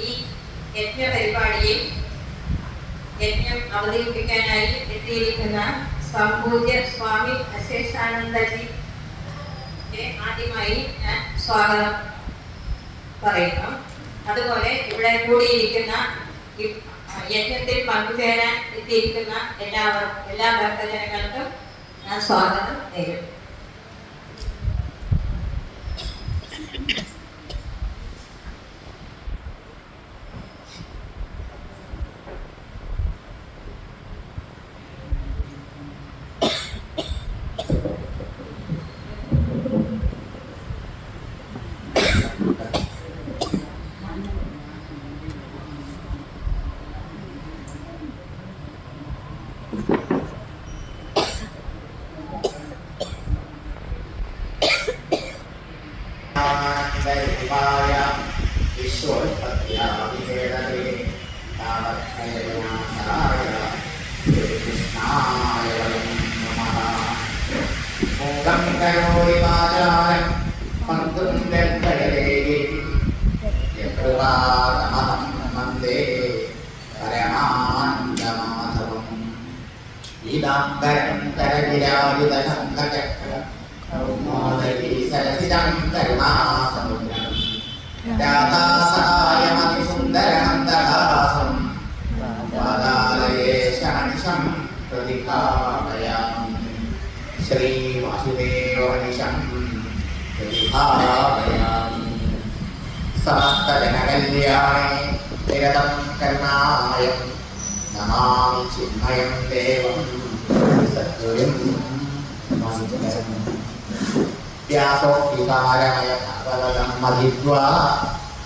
ഈ യജ്ഞ പരിപാടിയിൽ യജ്ഞം അവതരിപ്പിക്കാനായി എത്തിയിരിക്കുന്ന സംപൂജ്യ സ്വാമി അശേഷാനന്ദജി ആദ്യമായി ഞാൻ സ്വാഗതം പറയുന്നു. അതുപോലെ ഇവിടെ കൂടിയിരിക്കുന്ന യജ്ഞത്തിൽ പങ്കുചേരാൻ എത്തിയിരിക്കുന്ന എല്ലാ ഭക്തജനങ്ങൾക്കും ഞാൻ സ്വാഗതം നേരിടും.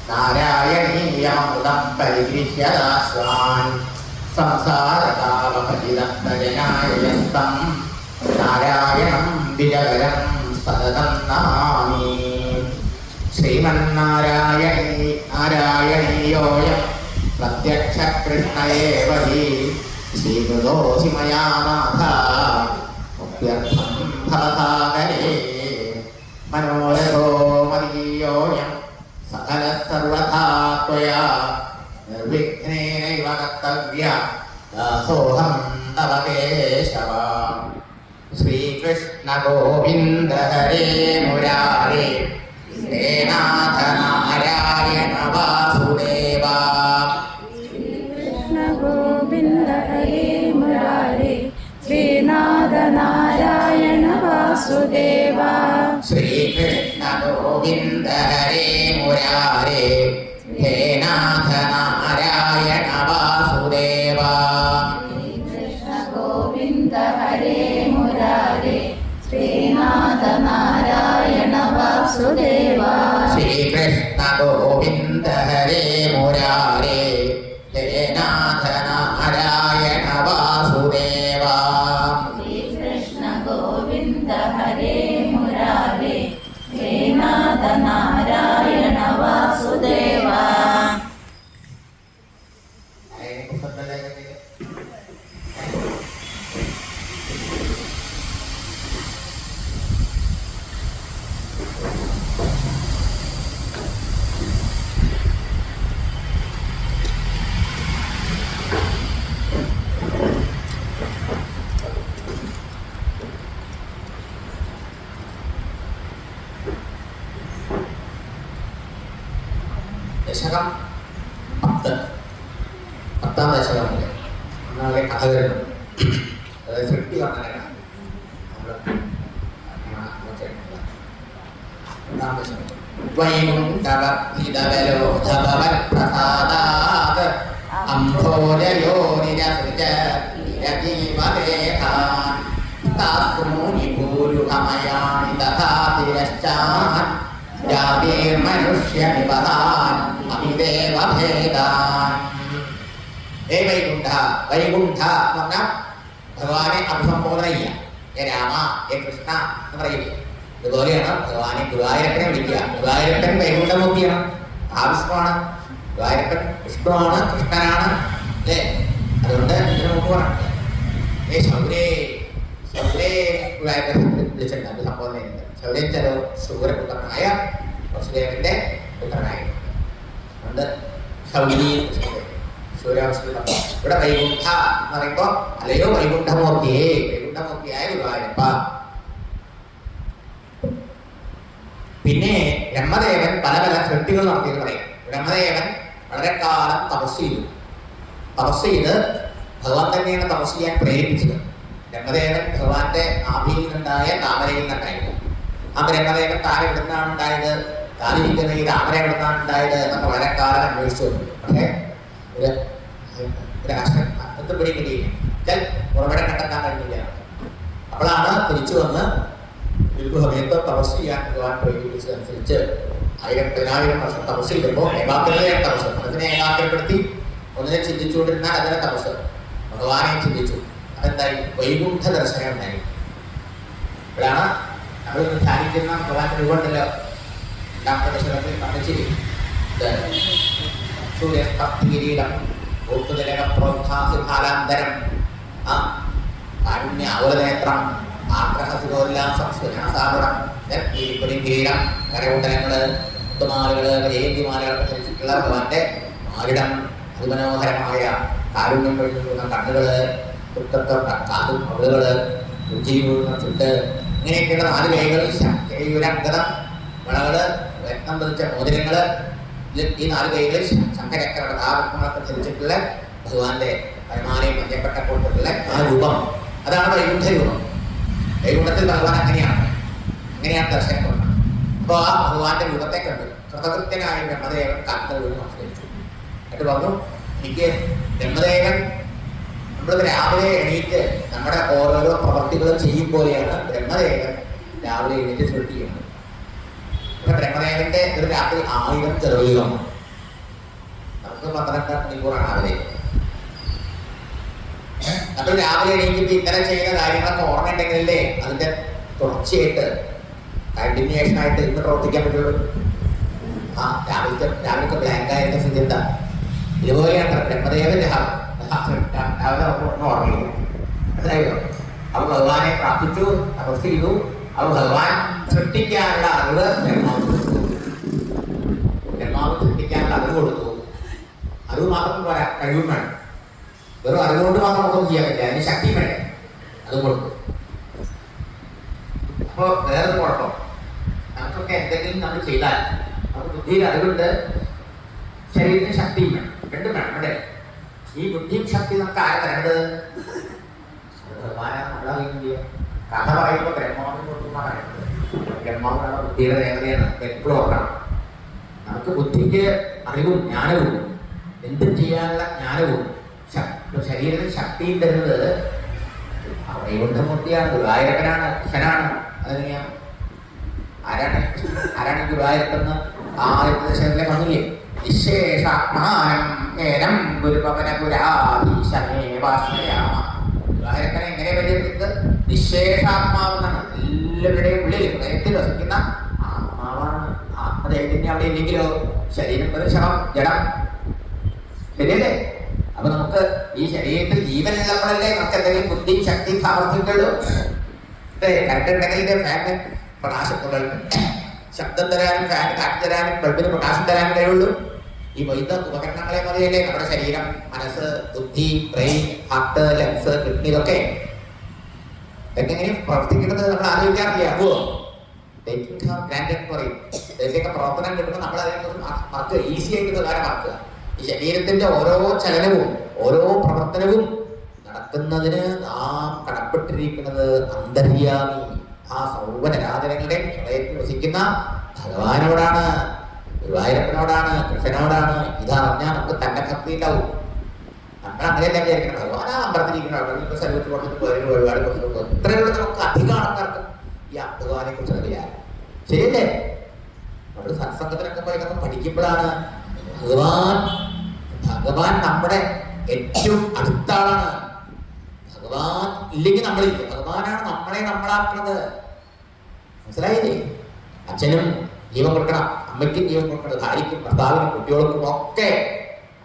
നാരായണീയമൃതം പരിഗൃഹ്യദാസ്വാൻ സംസാരതാപപതിതപ്തജനായസ്തം നാരായണം വിജകരം സതതം നമാമി. ശ്രീമന്നാരായണീയോയം പ്രത്യക്ഷ കൃഷ്ണയേവ ഹി ശ്രീകൃതോസി മയാ നാഥ മുക്ത്യർത്ഥം ഭവസാഗരേ മനോരഥോ മദീയോയം സകല സർവഥാ ത്വയാ നിർവിഘ്നേനൈവ കർത്തവ്യ ദാസോഹം തവ കേശവ. ശ്രീകൃഷ്ണ ഗോവിന്ദ ഹരേ മുരാരേ ഹരേ നാഥ നാരായണ വാസുദേവ. ശ്രീകൃഷ്ണ ഗോവിന്ദ ഹരേ മുരാരേ ശ്രീനാഥ നാരായണ വാസുദേവ. ശ്രീകൃഷ്ണ ഗോവിന്ദ ഹരേ മുരാരേ ഹേ നാഥ നാരായണ വാസുദേവ. ശ്രീകൃഷ്ണ ഗോവിന്ദ ഹരേ മുരാരേ ശ്രീനാഥ നാരായണ വാസുദേവ. ശ്രീകൃഷ്ണ ഗോവിന്ദ ഹരേ മുരാരേ ഹേ നാഥ നാരായണ വാസുദേവ. ശ്രീകൃഷ്ണ ഗോവിന്ദ ഹരേ മുരാരേ ശ്രീനാഥ നാരായണ വാസുദേവ. ദശകം 10 10-ാം ദശകം മുതൽ ഒന്നാമത്തെ കഥ വരുന്നു. അതായത് സൃഷ്ടി വർണ്ണനകളാണ്. വൈകുണ്ഠവലോധവൽപ്രസാദാത് അംഭോജയോനിരസൃജ നിരജീവദേഹാൻ താസ്മൂനിഭൂരുഹമയാനി തഥാ തിരശ്ചാൻ ജാതിർമനുഷ്യനിപതാൻ അമിദേവഭേദാൻ. ഹേ വൈകുണ്ഠ, വൈകുണ്ഠ എന്ന് പറഞ്ഞാൽ ഭഗവാനെ അഭിസംബോധന ചെയ്യുക. ഹേ രാമ, ഹേ കൃഷ്ണ എന്ന് പറയില്ല. ഇതുപോലെയാണ് ഭഗവാനെ ഗുരുവായൂരപ്പനെ വിളിക്കുക. ഗുരുവായൂരപ്പൻ വൈകുണ്ഠമൂർത്തിയാണ്, ആവിഷ്ണമാണ്. ഗുരുവായൂരപ്പൻ വിഷ്ണുവാണ്, കൃഷ്ണനാണ്, അല്ലേ? അതുകൊണ്ട് ഇതിന് മുമ്പ് പറഞ്ഞു ഹേ ശൗരേ, ശൗരേ ഗുരുവായൂരപ്പൻ വിളിച്ചിട്ടുണ്ട്. അഭിസംബോധന ചെയ്യുന്നത് ശൗര്യൻ സൂര്യപുത്രനായ വസുദേവന്റെ പുത്രനായി. അതുകൊണ്ട് ഗൗരി സൂര്യാവസ്ഥ ഇവിടെ വൈകുണ്ഠ എന്ന് പറയുമ്പോ അല്ലയോ വൈകുണ്ഠമൂർത്തിയെ, വൈകുണ്ഠമൂർത്തിയായ ഗുരുവായൂരപ്പ. പിന്നെ ബ്രഹ്മദേവൻ പല പല സൃഷ്ടികൾ നടത്തിയെന്ന് പറയാം. ബ്രഹ്മദേവൻ വളരെ കാലം തപസ് ചെയ്ത് ഭഗവാൻ തന്നെയാണ് തപസ് ചെയ്യാൻ പ്രേരിപ്പിച്ചത്. ബ്രഹ്മദേവൻ ഭഗവാന്റെ ആഭിയിൽ നിന്നുണ്ടായ താമരയിൽ നിന്നുണ്ടായിരുന്നു. ആ ബ്രഹ്മദേവൻ താര എവിടുന്നാണ് ഉണ്ടായത്, താലിരിക്കുന്ന ഈ താമര എവിടുന്നാണ് ഉണ്ടായത് എന്നൊക്കെ വളരെ കാലം അന്വേഷിച്ചു. പക്ഷേ ഒരു അർത്ഥപ്പിടി കിട്ടിയില്ല, ഉറവിടം കണ്ടെത്താൻ കഴിഞ്ഞില്ല. അപ്പോഴാണ് തിരിച്ചു വന്ന് ഒരു സമയത്ത് തപസ് ചെയ്യാൻ ഭഗവാൻ പ്രേരിപ്പിച്ചതനുസരിച്ച് 1000-10,000 വർഷം തപസ് ചെയ്തപ്പോൾ ഏകാഗ്രതയാണ് തപസ്. അതിനെ ഏകാഗ്രപ്പെടുത്തി ഒന്നിനെ ചിന്തിച്ചുകൊണ്ടിരുന്നാൽ അതിനെ തപസ്. ഭഗവാനെ ചിന്തിച്ചു, അതെന്തായി? വൈകുണ്ഠ ദർശനം ഉണ്ടായി. ഇവിടെയാണ് നമ്മൾ ധ്യാനിക്കുന്ന ഭഗവാന്റെ രൂപമുണ്ടല്ലോ. രണ്ടാമത്തെ ദർശനത്തിൽ കണ്ടിച്ചിരി സൂര്യകിരീടം പ്രോത്സാസിഫാലാന്തരം കാരുണ്യ ഔരനേത്രം ആഗ്രഹത്തിലോല്ലാസം സുനാസാപുരം കിരീടം കരകുണ്ടലങ്ങള് മുത്തുമാലകള് ജയന്തിമാലകളൊക്കെ ധരിച്ചിട്ടുള്ള ഭഗവാന്റെ മാരിടം അതിമനോഹരമായ കാരുണ്യം കൊള്ളുന്ന കണ്ണുകള് കാതും അവളുകള് രുചി ചുട്ട് ഇങ്ങനെയൊക്കെയുള്ള 4 കൈകൾ അംഗതം വളകള് രത്നം പതിച്ച മോതിരങ്ങള് ഈ 4 കൈകളിൽ ശംഖചക്ര കഥാപത്മങ്ങളൊക്കെ ധരിച്ചിട്ടുള്ള ഭഗവാന്റെ പരമാലയം മഞ്ഞപ്പെട്ട കൊണ്ടുള്ള ആ രൂപം, അതാണ് വൈകുണ്ഠ രൂപം. വൈകുണ്ഠത്തിൽ ഭഗവാൻ അങ്ങനെയാണ് ദർശനം കൊണ്ടത്. അപ്പോൾ ആ ഭഗവാന്റെ രൂപത്തെ കണ്ടു കൃതകൃത്യനായ ബ്രഹ്മദേവൻ കാന്തരൂപം നമസ്കരിച്ചു. എന്നിട്ട് പറഞ്ഞു, എനിക്ക് ബ്രഹ്മദേവൻ നമ്മൾ രാവിലെ എണീറ്റ് നമ്മുടെ ഓരോരോ പ്രവർത്തികളും ചെയ്യും പോലെയാണ് ബ്രഹ്മദേവൻ രാവിലെ എണീറ്റ് സൃഷ്ടി ചെയ്യുന്നത്. ബ്രഹ്മദേവന്റെ ഒരു രാത്രി 1000 ചെറുയുഗമാണ്. നമുക്ക് 12 മണിക്കൂറാണ് രാവിലെ. നമ്മൾ രാവിലെ എണീറ്റ് ഇത്തരം ചെയ്യുന്ന കാര്യങ്ങളൊക്കെ ഓർമ്മയുണ്ടെങ്കിലല്ലേ അതിന്റെ തുടർച്ചയായിട്ട് കണ്ടിന്യൂഷൻ ആയിട്ട് ഇന്ന് പ്രവർത്തിക്കാൻ പറ്റുള്ളൂ. രാവിലത്തെ ബ്ലാങ്ക് ആയിരുന്ന സ്ഥിതി എന്താ? ഇതുപോലെയാണ് ബ്രഹ്മദേവന്റെ രാവിലെ ഓർമ്മയില്ല. മനസ്സിലായോ? അവ ഭഗവാനെ പ്രാർത്ഥിച്ചു, തപസ് ചെയ്തു. അവ ഭഗവാൻ സൃഷ്ടിക്കാനുള്ള അറിവ് ബ്രഹ്മാവ് സൃഷ്ടിക്കാനുള്ള അറിവ് കൊടുത്തു. അറിവ് മാത്രം പോരാ, കഴിവും വേണം. വെറും അറിവുകൊണ്ട് മാത്രം നമുക്കൊന്നും ചെയ്യാൻ പറ്റില്ല, അതിന് ശക്തി വേണ്ടേ, അത് കൊടുത്തു. അപ്പോൾ വേറൊരു കുഴപ്പം, നമുക്കൊക്കെ എന്തെങ്കിലും നമ്മൾ ചെയ്താൽ നമുക്ക് ബുദ്ധിയിൽ അറിവുണ്ട്, ശരീരത്തിന് ശക്തിയും വേണം, രണ്ടും വേണം. ഇവിടെ ഈ ബുദ്ധിയും ശക്തി നമുക്ക് ആരെ തരേണ്ടത്? ഭഗവാനാണ് നമ്മളറിയുന്നില്ല. കഥ പറയുമ്പോൾ ബ്രഹ്മാവിനെ കുറിച്ചാണ് പറയുന്നത്. ബ്രഹ്മാവാണ് ബുദ്ധിയുടെ ദേവതയാണ്, എപ്പോഴും ഓർക്കണം. നമുക്ക് ബുദ്ധിക്ക് അറിവും ജ്ഞാനവും എന്തും ചെയ്യാനുള്ള ജ്ഞാനവും ശരീരത്തിന് ശക്തിയും തരുന്നത് വൈകുണ്ഠമൂർത്തിയാണ്, ഗുരുവായൂരപ്പനാണ്, കൃഷ്ണനാണ്. അതെങ്ങനെയാണ്? ആരാണ് ഗുരുവായൂരപ്പെന്ന് ആദ്യത്തെ ദശകത്തിലെ പറഞ്ഞില്ലേ? നിശേഷാത്മാനം ഗുരുവായൂരപ്പനെ എങ്ങനെ പരിചയപ്പെടുന്നത്? നിശേഷാത്മാവെന്നാണ്. എല്ലാവരുടെയും ഉള്ളിൽ ഹൃദയത്തിൽ വസിക്കുന്ന ആത്മാവാണ്. ആത്മദേവത്തിന്റെ അവിടെ ഇല്ലെങ്കിലോ ശരീരം ഒരു ശവം, ജഡം. ശരിയല്ലേ? അപ്പൊ നമുക്ക് ഈ ശരീരത്തിൽ ജീവനുള്ളപ്പോഴല്ലേ നമുക്ക് എന്തെങ്കിലും ബുദ്ധി, ശക്തി, സാമർഥ്യങ്ങളുള്ളൂ. കറക്റ്റുണ്ടെങ്കിൽ ഫാന് പ്രകാശത്തുകൾ ശബ്ദം തരാനും ഫാൻ കാറ്റ് തരാനും ബൾബിന് പ്രകാശം തരാനും കഴിയുള്ളൂ. ഈ വൈദ്യുത ഉപകരണങ്ങളെ മതിയല്ലേ നമ്മുടെ ശരീരം, മനസ്സ്, ബുദ്ധി, ബ്രെയിൻ, ഹാർട്ട്, ലങ്സ്, കിഡ്നി, ഇതൊക്കെ എങ്ങനെ പ്രവർത്തിക്കുന്നത് നമ്മൾ ആലോചിക്കാറില്ല. അപ്പോ പറയും ഇതിന്റെയൊക്കെ പ്രവർത്തനം കിട്ടുമ്പോൾ നമ്മൾ അതിനെക്കുറിച്ച് മറക്കുക, ഈസി ആയിട്ട് കാര്യം മറക്കുക. ഈ ശരീരത്തിന്റെ ഓരോ ചലനവും ഓരോ പ്രവർത്തനവും നടക്കുന്നതിന് നാം കടപ്പെട്ടിരിക്കുന്നത് അന്തര്യാമി, ആ സർവ്വചരാചരങ്ങളുടെയും ഹൃദയത്തിൽ വസിക്കുന്ന ഭഗവാനോടാണ്, ഗുരുവായൂരപ്പനോടാണ്, കൃഷ്ണനോടാണ്. ഇതറിഞ്ഞാൽ നമുക്ക് തന്നെ ഭക്തി ഉണ്ടാവും. നമ്മൾ അങ്ങനെയല്ല വിചാരിക്കണം, ഭഗവാനാ അമ്പലത്തിരിക്കുന്ന ആളുകൾ സല്യൂട്ട് കൊടുത്തിട്ട് പോയൊരു ഒരുപാട് കൊടുത്തിട്ട് ഇത്രയുള്ള നമുക്ക് അധികം ആൾക്കാർക്ക് ഈ ഭഗവാനെ കുറിച്ച് അറിയില്ല. ശരിയല്ലേ? നമ്മൾ സത്സംഗത്തിനൊക്കെ പോയി പഠിക്കുമ്പോഴാണ് ഭഗവാൻ നമ്മുടെ ഏറ്റവും അടുത്ത ആളാണ്. ഭഗവാൻ ഇല്ലെങ്കിൽ നമ്മളില്ല, ഭഗവാനാണ് നമ്മളാക്കുന്നത്. മനസ്സിലായില്ലേ? അച്ഛനും ജീവൻ കൊടുക്കണം, അമ്മയ്ക്കും ജീവൻ കൊടുക്കണം, ഭാര്യയ്ക്കും ഭർത്താവിനും കുട്ടികൾക്കും ഒക്കെ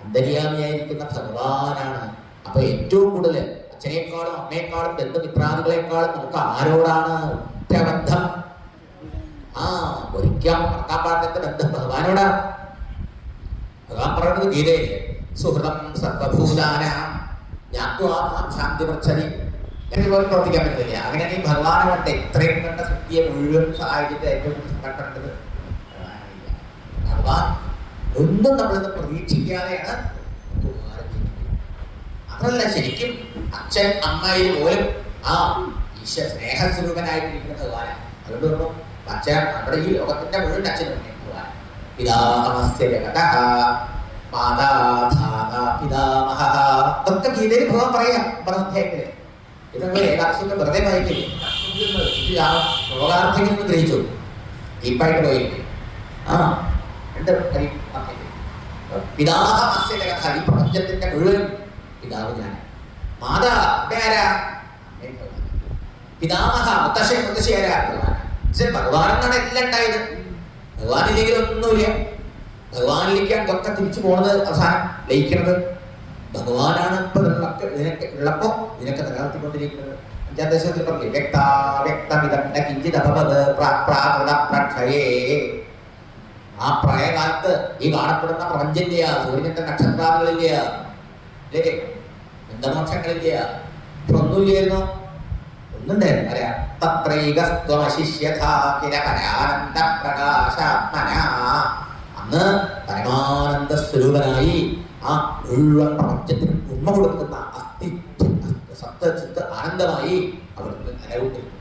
അന്തര്യാമിയായിരിക്കുന്ന ഭഗവാനാണ്. അപ്പൊ ഏറ്റവും കൂടുതൽ അച്ഛനേക്കാളും അമ്മയെക്കാളും ബന്ധുമിത്രാദികളെക്കാളും നമുക്ക് ആരോടാണ് ബന്ധം? ഒരിക്കലും മറക്കാൻ പാടില്ലാത്ത ബന്ധം ഭഗവാനോടാണ്. ഭഗവാൻ പറയുന്നത് ഗീതയില് സുഹൃതം സർവഭൂതാനാം ജ്ഞാത്വാ ശാന്തി പൃച്ഛതി എന്നതുപോലെ പ്രവർത്തിക്കാൻ പറ്റില്ല. അങ്ങനെ നീ ഭഗവാനെ കൊണ്ട് ഇത്രയും കണ്ട ശക്തിയെ മുഴുവൻ സഹായിച്ചിട്ട് ഏറ്റവും കണ്ടത് ഭഗവാൻ ഒന്നും നമ്മളിത് പ്രതീക്ഷിക്കാതെയാണ് അതല്ല ശരിക്കും അച്ഛൻ അമ്മയിൽ പോലും ആ ഈശ്വര സ്നേഹസ്വരൂപനായിട്ടിരിക്കുന്ന ഭഗവാനാണ്. അതുകൊണ്ട് അച്ഛൻ നമ്മുടെ ഈ ലോകത്തിന്റെ മുഴുവൻ അച്ഛനും ഭഗവാൻ. പിതാമഹസ്യ ജഗതഃ മാതാധാത പിതാമഹ ഇതൊക്കെ ഗീതയിൽ ഭഗവാൻ പറയാം അധ്യായത്തില്. ഇതൊക്കെ ഏകാദശിയൊക്കെ വെറുതെ വായിക്കില്ല, ലോകാർത്ഥങ്ങൾ ഗ്രഹിച്ചു ഡീപ്പായിട്ട് പോയിട്ട്. ആ രണ്ട് പിതാമഹസ്യ ജഗതഃ, ഈ പ്രപഞ്ചത്തിന്റെ മുഴുവൻ പിതാവ് ഞാൻ. മാതാ ആരാ? പിതാമഹ മുത്തശ്ശി ആരാ? ഭഗവാനെന്നാണ് എല്ലാം ഉണ്ടായത്. ഭഗവാനില്ലെങ്കിൽ ഒന്നുമില്ല. ഭഗവാനിലേക്കാണ് ഇതൊക്കെ തിരിച്ചു പോകുന്നത്, അവസാനം ലയിക്കുന്നത്. ഭഗവാനാണ് ഇപ്പൊ നിനക്ക് ഉള്ളപ്പോ നിനക്ക് നിലനിർത്തിക്കൊണ്ടിരിക്കുന്നത്. അഞ്ചാം ദശകത്തിൽ പറഞ്ഞില്ലേ ആ പ്രളയകാലത്ത് ഈ കാണപ്പെടുന്ന പ്രപഞ്ചമില്ല, സൂര്യന്റെ നക്ഷത്രാദികളില്ല, അല്ലേ, ബന്ധമോക്ഷങ്ങളില്ല, ഒന്നുമില്ലായിരുന്നു. ഒന്നുണ്ടായിരുന്നു അറിയാം. അന്ന് പരമാനന്ദ സ്വരൂപനായി ആ മുഴുവൻ പ്രപഞ്ചത്തിന് ഉണ്മ കൊടുക്കുന്ന സത്ത് ചിത്ത് ആനന്ദമായി അവിടുന്ന് നിലകൊണ്ടിരുന്നു.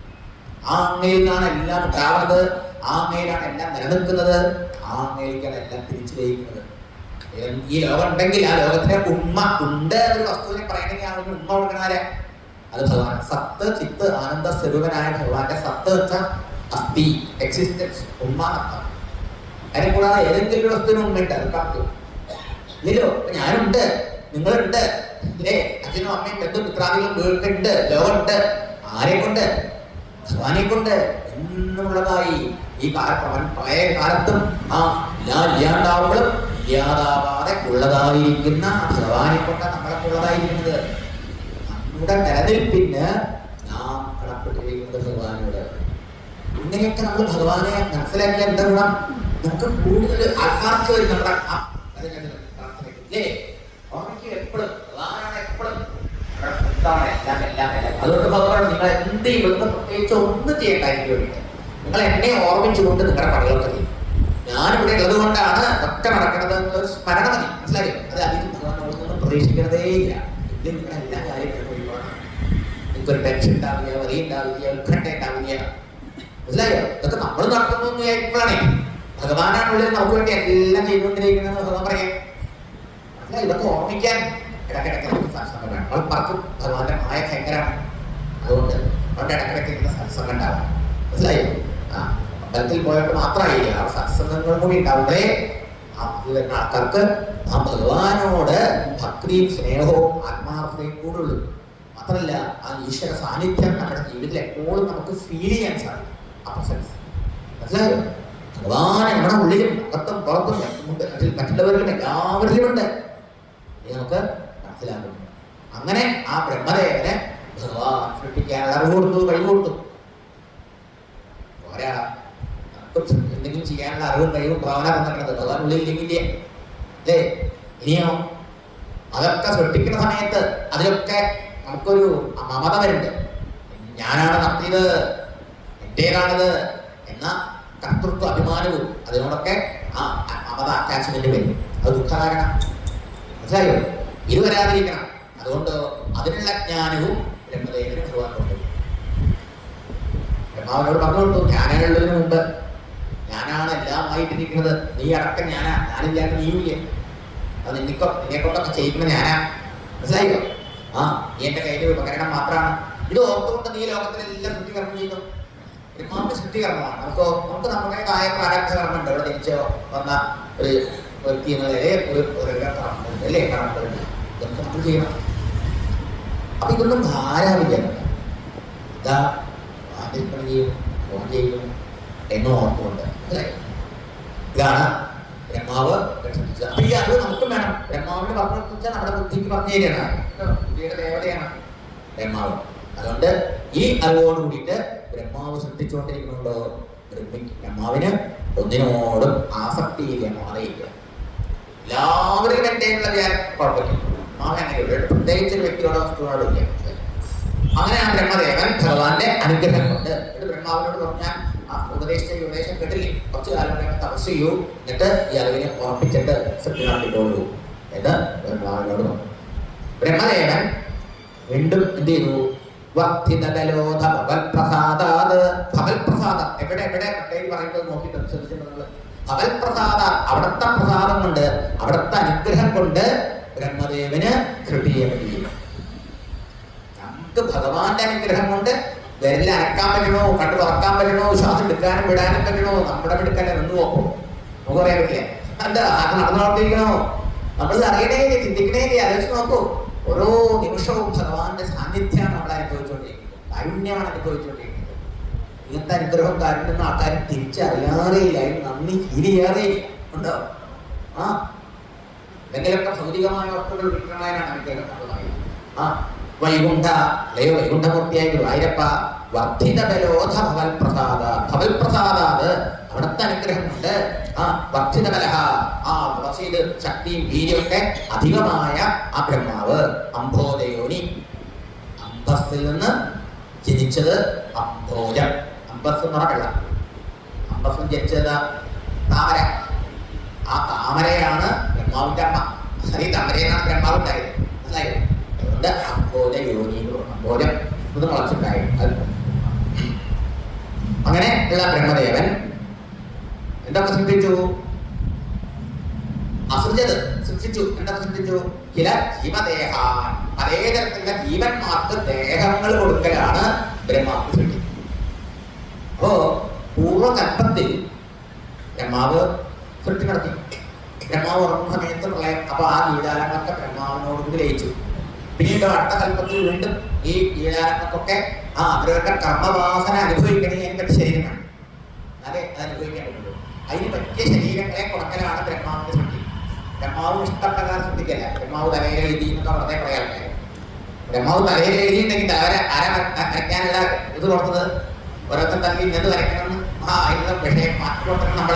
ആ അങ്ങയിൽ നിന്നാണ് എല്ലാം ഉണ്ടാവുന്നത്, ആ അങ്ങയിലാണ് എല്ലാം നിലനിൽക്കുന്നത്, ആ അങ്ങയിലേക്കാണ് എല്ലാം തിരിച്ചു ലയിക്കുന്നത്. ഈ ലോകം ഉണ്ടെങ്കിൽ ആ ലോകത്തിലെ ഉണ്മ ഉണ്ട് എന്നൊരു വസ്തുവിനെ പറയണമെങ്കിൽ ആ ഒരു ഉണ്മ കൊടുക്കണാരെ അത് ഭഗവാൻ. സത്ത് ചിത്ത് ആനന്ദ സ്വരൂപനായ ഭഗവാന്റെ സത്ത് വെച്ചാൽ അസ്ഥി, എക്സിസ്റ്റൻസ്, ഉണ്മ അർത്ഥം. അതിനെ കൂടാതെ ഏതെങ്കിലും ഒരു വസ്തുവിന് ഉണ്മയുണ്ട്, അത് കാത്തു ഇല്ലല്ലോ. ഞാനുണ്ട്, നിങ്ങളുണ്ട്, അല്ലേ, അച്ഛനും അമ്മയും ബന്ധുമിത്രാദികളും വീട്ടുണ്ട്, ലോകമുണ്ട്. ആരെ കൊണ്ട്? ഭഗവാനെ കൊണ്ട്. എന്നുള്ളതായി ഈ പഴയ കാലത്തും ആ ഇല്ലാണ്ടാവുമ്പോഴും ഇല്ലാതാവാതെ ഉള്ളതായിരിക്കുന്ന ഭഗവാനെ കൊണ്ടാണ് നമ്മളൊക്കെ ഉള്ളതായിരിക്കുന്നത്. നമ്മുടെ നിലനിൽപ്പിന് നാം കടപ്പെട്ടിരിക്കുന്നത് ഭഗവാനോട്. ഇങ്ങനെയൊക്കെ നമ്മൾ ഭഗവാനെ മനസ്സിലാക്കിയാൽ എന്താ ഗുണം? നമുക്ക് കൂടുതൽ ആത്മാർത്ഥ വരും നമ്മുടെ പ്രാർത്ഥനയ്ക്കില്ലേ. അവർക്ക് എപ്പോഴും ഭഗവാനാണ്, എപ്പോഴും എല്ലാം. അതുകൊണ്ട് ഭഗവാൻ നിങ്ങൾ എന്ത് ചെയ്യുമെന്ന് പ്രത്യേകിച്ച് ഒന്നും ചെയ്യേണ്ടായിരിക്കും വേണ്ടിയിട്ട് നിങ്ങൾ എന്നെ ഓർമ്മിച്ചുകൊണ്ട് നിങ്ങളുടെ പണികളൊക്കെ ചെയ്യും. ഞാനിവിടെ ഉള്ളത് കൊണ്ടാണ് ഒറ്റ നടക്കുന്നത് എന്നൊരു സ്മരണ മതി, മനസ്സിലായോ? അത് അധികം ഭഗവാനോടൊന്നും പ്രതീക്ഷിക്കുന്നതേ ഇല്ല. ഇത് നിങ്ങളുടെ എല്ലാ കാര്യങ്ങളും ഒഴിവാണ്. നിങ്ങൾക്കൊരു ടെൻഷൻ ഉണ്ടാവില്ല, വരി ഉണ്ടാവില്ല, ഉത്കണ്ഠ ഉണ്ടാവില്ല, മനസ്സിലായോ? ഇതൊക്കെ നമ്മൾ നടത്തുന്നു എന്ന് വിചാരിക്കുമ്പോഴാണേ ഭഗവാനാണുള്ളത് നമുക്ക് വേണ്ടി എല്ലാം ചെയ്തുകൊണ്ടിരിക്കുന്നത് ഭഗവാൻ പറയാം. മനസ്സിലായി? ഇതൊക്കെ ഓർമ്മിക്കാൻ ഇടക്കിടക്ക് സത്സംഗം വേണം. നമ്മൾ പറക്കും ഭഗവാന്റെ മായ ഭയങ്കരമാണ്. അതുകൊണ്ട് അവരുടെ ഇടക്കിടക്ക് ഇങ്ങനെ സത്സംഗം ഉണ്ടാവും, മനസ്സിലായോ? ആ അമ്പലത്തിൽ പോയിട്ട് മാത്രമായില്ല, ആ സത്സംഗങ്ങൾ കൂടി ഉണ്ടാവുമ്പോഴേ വരുന്ന ആൾക്കാർക്ക് ആ ഭഗവാനോട് ഭക്തിയും സ്നേഹവും ആത്മാർത്ഥതയും കൂടെ ഉള്ളൂ. മാത്രമല്ല ആ ഈശ്വര സാന്നിധ്യം നമ്മുടെ ജീവിതത്തിൽ എപ്പോഴും നമുക്ക് ഫീൽ ചെയ്യാൻ സാധിക്കും. ആ പ്രസൻസ്, മനസ്സിലായോ? ഭഗവാൻ നമ്മുടെ ഉള്ളിലും അകത്തും പുറത്തും മറ്റുള്ളവരിലും എല്ലാവരിലും ഉണ്ട്. നമുക്ക് മനസ്സിലാക്കുന്നു. അങ്ങനെ ആ ബ്രഹ്മദേവനെ ഭഗവാൻ സൃഷ്ടിക്കാനുള്ള അറിവ് കൊടുത്തു, കഴിവ് കൊടുത്തു. പോരാ, നമുക്ക് എന്തെങ്കിലും ചെയ്യാനുള്ള അറിവും കഴിവും ഭാവന തന്നിട്ടുള്ളത് ഭഗവാൻ ഉള്ളിലില്ലെങ്കിലേ അല്ലേ? ഇനിയോ അതൊക്കെ സൃഷ്ടിക്കുന്ന സമയത്ത് അതിലൊക്കെ നമുക്കൊരു മമത വരുന്നുണ്ട്. ഞാനാണ് നടത്തിയത്, എന്റേതാണത് എന്ന കർത്തൃത്വ അഭിമാനവും അതിനോടൊക്കെ ആ മമത അറ്റാച്ച്മെന്റ് വരും. അത് ദുഃഖകാരണം, മനസ്സിലായോ? ഇത് വരാതിരിക്കണം. അതുകൊണ്ട് അതിനുള്ള ജ്ഞാനവും ബ്രഹ്മദേവന് ഭഗവാൻ കൊണ്ടു. ബ്രഹ്മാവിനോട് പറഞ്ഞുകൊണ്ടു, ജ്ഞാനമുള്ളതിന് മുമ്പ് ഞാനാണ് എല്ലാമായിട്ടിരിക്കുന്നത്, നീ അടക്കം ഞാനാ, ഞാനില്ലാണ്ട് നീയുമില്ല, അത് നിന്നെക്കൊണ്ടൊക്കെ ചെയ്യിക്കുന്ന ഞാനാ, മനസ്സിലായോ? ആ നീ എന്റെ കയ്യിൽ ഒരു ഉപകരണം മാത്രമാണ്. ഇത് ഓർത്തുകൊണ്ട് നീ ലോകത്തിലെല്ലാം ശുദ്ധീകരണം ചെയ്യുന്നു. ബ്രഹ്മാവിന്റെ ശുദ്ധീകരണമാണ്. നമുക്ക് നമ്മുടെ കായ പ്രാരാബ്ധ കർമ്മമുണ്ട്. ഇവിടെ തിരിച്ച് വന്ന ഒരു വ്യക്തി എന്ന നിലയിൽ ഒരു കർമ്മമുണ്ട്, അല്ലേ? കർമ്മമുണ്ട്, ഇതൊക്കെ നമ്മൾ ചെയ്യണം. അപ്പൊ ഇതൊന്നും ധാരാവില്ല. ഇതാ ആദ്യം ചെയ്യും, ഫോൺ ചെയ്യും എന്ന് ഓർത്തുകൊണ്ട്, അല്ലേ? ഇതാണ് ബ്രഹ്മാവ് രക്ഷിച്ചത്. അപ്പൊ ഈ അറിവ് നമുക്കും വേണം. ബ്രഹ്മാവിന് പറഞ്ഞു വെച്ചാൽ നമ്മുടെ ബുദ്ധിക്ക് പറഞ്ഞു തരികയാണ്. ബുദ്ധിയുടെ ദേവതയാണ് ബ്രഹ്മാവ്. അതുകൊണ്ട് ഈ അറിവോട് കൂടിയിട്ട് ബ്രഹ്മാവ് സൃഷ്ടിച്ചുകൊണ്ടിരിക്കുന്നുണ്ടോ? ബ്രഹ്മാവിന് ഒന്നിനോടും ആസക്തിയില്ല, മാറയില്ല. എല്ലാവരും മെയിൻറ്റെയിനുള്ള കുഴപ്പമില്ല. അങ്ങനെയുള്ള പ്രത്യേകിച്ച് ഒരു വ്യക്തിയോടോ വസ്തുവിനോടോ ഇല്ല. അങ്ങനെ ആ ബ്രഹ്മദേവൻ ഭഗവാന്റെ അനുഗ്രഹം കൊണ്ട് ബ്രഹ്മാവിനോട് പറഞ്ഞാൽ ഉപദേശിച്ച ഈ ഉപദേശം കേട്ടില്ലേ, കുറച്ചു കാലം തപസ് ചെയ്യൂ, എന്നിട്ട് ഈ അറിവിനെ ഉറപ്പിച്ചിട്ട് സത്യനാട്ടിക്കൊള്ളൂ എന്ന് ബ്രഹ്മാവിനോട് പറഞ്ഞു. ബ്രഹ്മദേവൻ വീണ്ടും എന്ത് ചെയ്തു? വർദ്ധിതലോധ ഭവൽപ്രസാദാത്. ഭവൽപ്രസാദം എവിടെ പ്രത്യേകിച്ച് പറയുന്നത് നോക്കിയിട്ട് ശ്രദ്ധിച്ചിട്ടുള്ളത്. ഭവൽപ്രസാദ അവിടുത്തെ പ്രസാദം കൊണ്ട്, അവിടുത്തെ അനുഗ്രഹം കൊണ്ട് ബ്രഹ്മദേവന് ഹൃദയം ചെയ്യും. നമുക്ക് ഭഗവാന്റെ അനുഗ്രഹം കൊണ്ട് വിരലിൽ അനക്കാൻ പറ്റണോ, കണ്ടു തുറക്കാൻ പറ്റണോ, ശ്വാസം എടുക്കാനും വിടാനും പറ്റണോ, നമ്മുടെ എടുക്കാനും നിന്ന് നോക്കും. നമുക്ക് പറയാൻ പറ്റില്ല. എന്താ അത് നടന്നുകൊണ്ടിരിക്കണോ, നമ്മൾ അറിയണേ, ചിന്തിക്കണേ, ആലോചിച്ച് നോക്കൂ. ഓരോ നിമിഷവും ഭഗവാന്റെ സാന്നിധ്യമാണ് നമ്മൾ അനുഭവിച്ചുകൊണ്ടിരിക്കുന്നത്, കാരുണ്യമാണ് അനുഭവിച്ചുകൊണ്ടിരിക്കുന്നത്. ഇങ്ങനത്തെ അനുഗ്രഹം കാരുണ്യം ആൾക്കാർ തിരിച്ചറിയാറേയില്ല, അതിന് നന്ദി ഫീൽ ചെയ്യാറേയില്ല. ഉണ്ടോ? എന്തെങ്കിലുമൊക്കെ ഭൗതികമായ വസ്തുക്കൾ വിൽക്കണതിനാണ് അനുഗ്രഹം. വൈകുണ്ഠ അല്ലയോ വൈകുണ്ഠമൂർത്തിയായ ഗുരുവായൂരപ്പ, വർദ്ധിത ബലോധ ഭവൽപ്രസാദ. ഭവൽപ്രസാദാത് അവിടുത്തെ അനുഗ്രഹം കൊണ്ട് വർദ്ധിത ബലഹ, തപസ് ചെയ്ത് ശക്തിയും വീര്യമൊക്കെ അധികമായ ആ ബ്രഹ്മാവ് അംഭോദയോനി, അംബസ്സിൽ നിന്ന് ജനിച്ചത് അംഭോജം. അംബസ് എന്ന് പറഞ്ഞ വെള്ളം. അംബസ്സിൽ ജനിച്ചത് താമര. ആ താമരയാണ് ബ്രഹ്മാവിന്റെ അമ്മ. ഈ താമരയാണ് ബ്രഹ്മാവ് ഉണ്ടായത്. മനസ്സിലായോ? അതുകൊണ്ട് അംഭോജ യോനി, അംഭോജം ഇത് മുളച്ചുണ്ടായി. അങ്ങനെ ഉള്ള ബ്രഹ്മദേവൻ എന്തൊക്കെ സൃഷ്ടിച്ചു? സൃഷ്ടിച്ചു. എന്തൊക്കെ സൃഷ്ടിച്ചു? ചില ജീവദേഹാൻ, പലതരത്തിലുള്ള ജീവന്മാർക്ക് ദേഹങ്ങൾ കൊടുക്കലാണ് ബ്രഹ്മാവ് സൃഷ്ടി. അപ്പോ പൂർവകൽപ്പത്തിൽ ബ്രഹ്മാവ് സൃഷ്ടി നടത്തി. ബ്രഹ്മാവ് ഉറങ്ങുന്ന സമയത്ത് പ്രളയം. അപ്പൊ ആ കീഴാലങ്ങളൊക്കെ ബ്രഹ്മാവിനോടുകൂടി ലയിച്ചു. പിന്നീട് അടുത്ത കൽപ്പത്തിൽ വീണ്ടും ഈ കീഴാലങ്ങൾക്കൊക്കെ അവരവരുടെ കർമ്മവാസന അനുഭവിക്കണേ അതിന് ശരീരം വേണം. അതെ, അത് അനുഭവിക്കാൻ പറ്റുള്ളൂ. അതിന് പറ്റിയ ശരീരങ്ങളെ കൊടുക്കലാണ് ബ്രഹ്മാവിന്റെ സൃഷ്ടി. ബ്രഹ്മാവ് ഇഷ്ടപ്രകാരം സൃഷ്ടിക്കല്ല. ബ്രഹ്മാവ് തലയിൽ എഴുതി എന്നൊക്കെ വെറുതെ പറയാൻ. ബ്രഹ്മാവ് തലയിൽ എഴുതിയിട്ടുണ്ടെങ്കിൽ തലവര വരയ്ക്കാനുള്ള ഇത് കൊടുത്തത് ഓരോരുത്തർ തലയിൽ ഇന്നത് വരയ്ക്കണം, അതിനുള്ള വിഷയം മാറ്റി കൊടുക്കണം.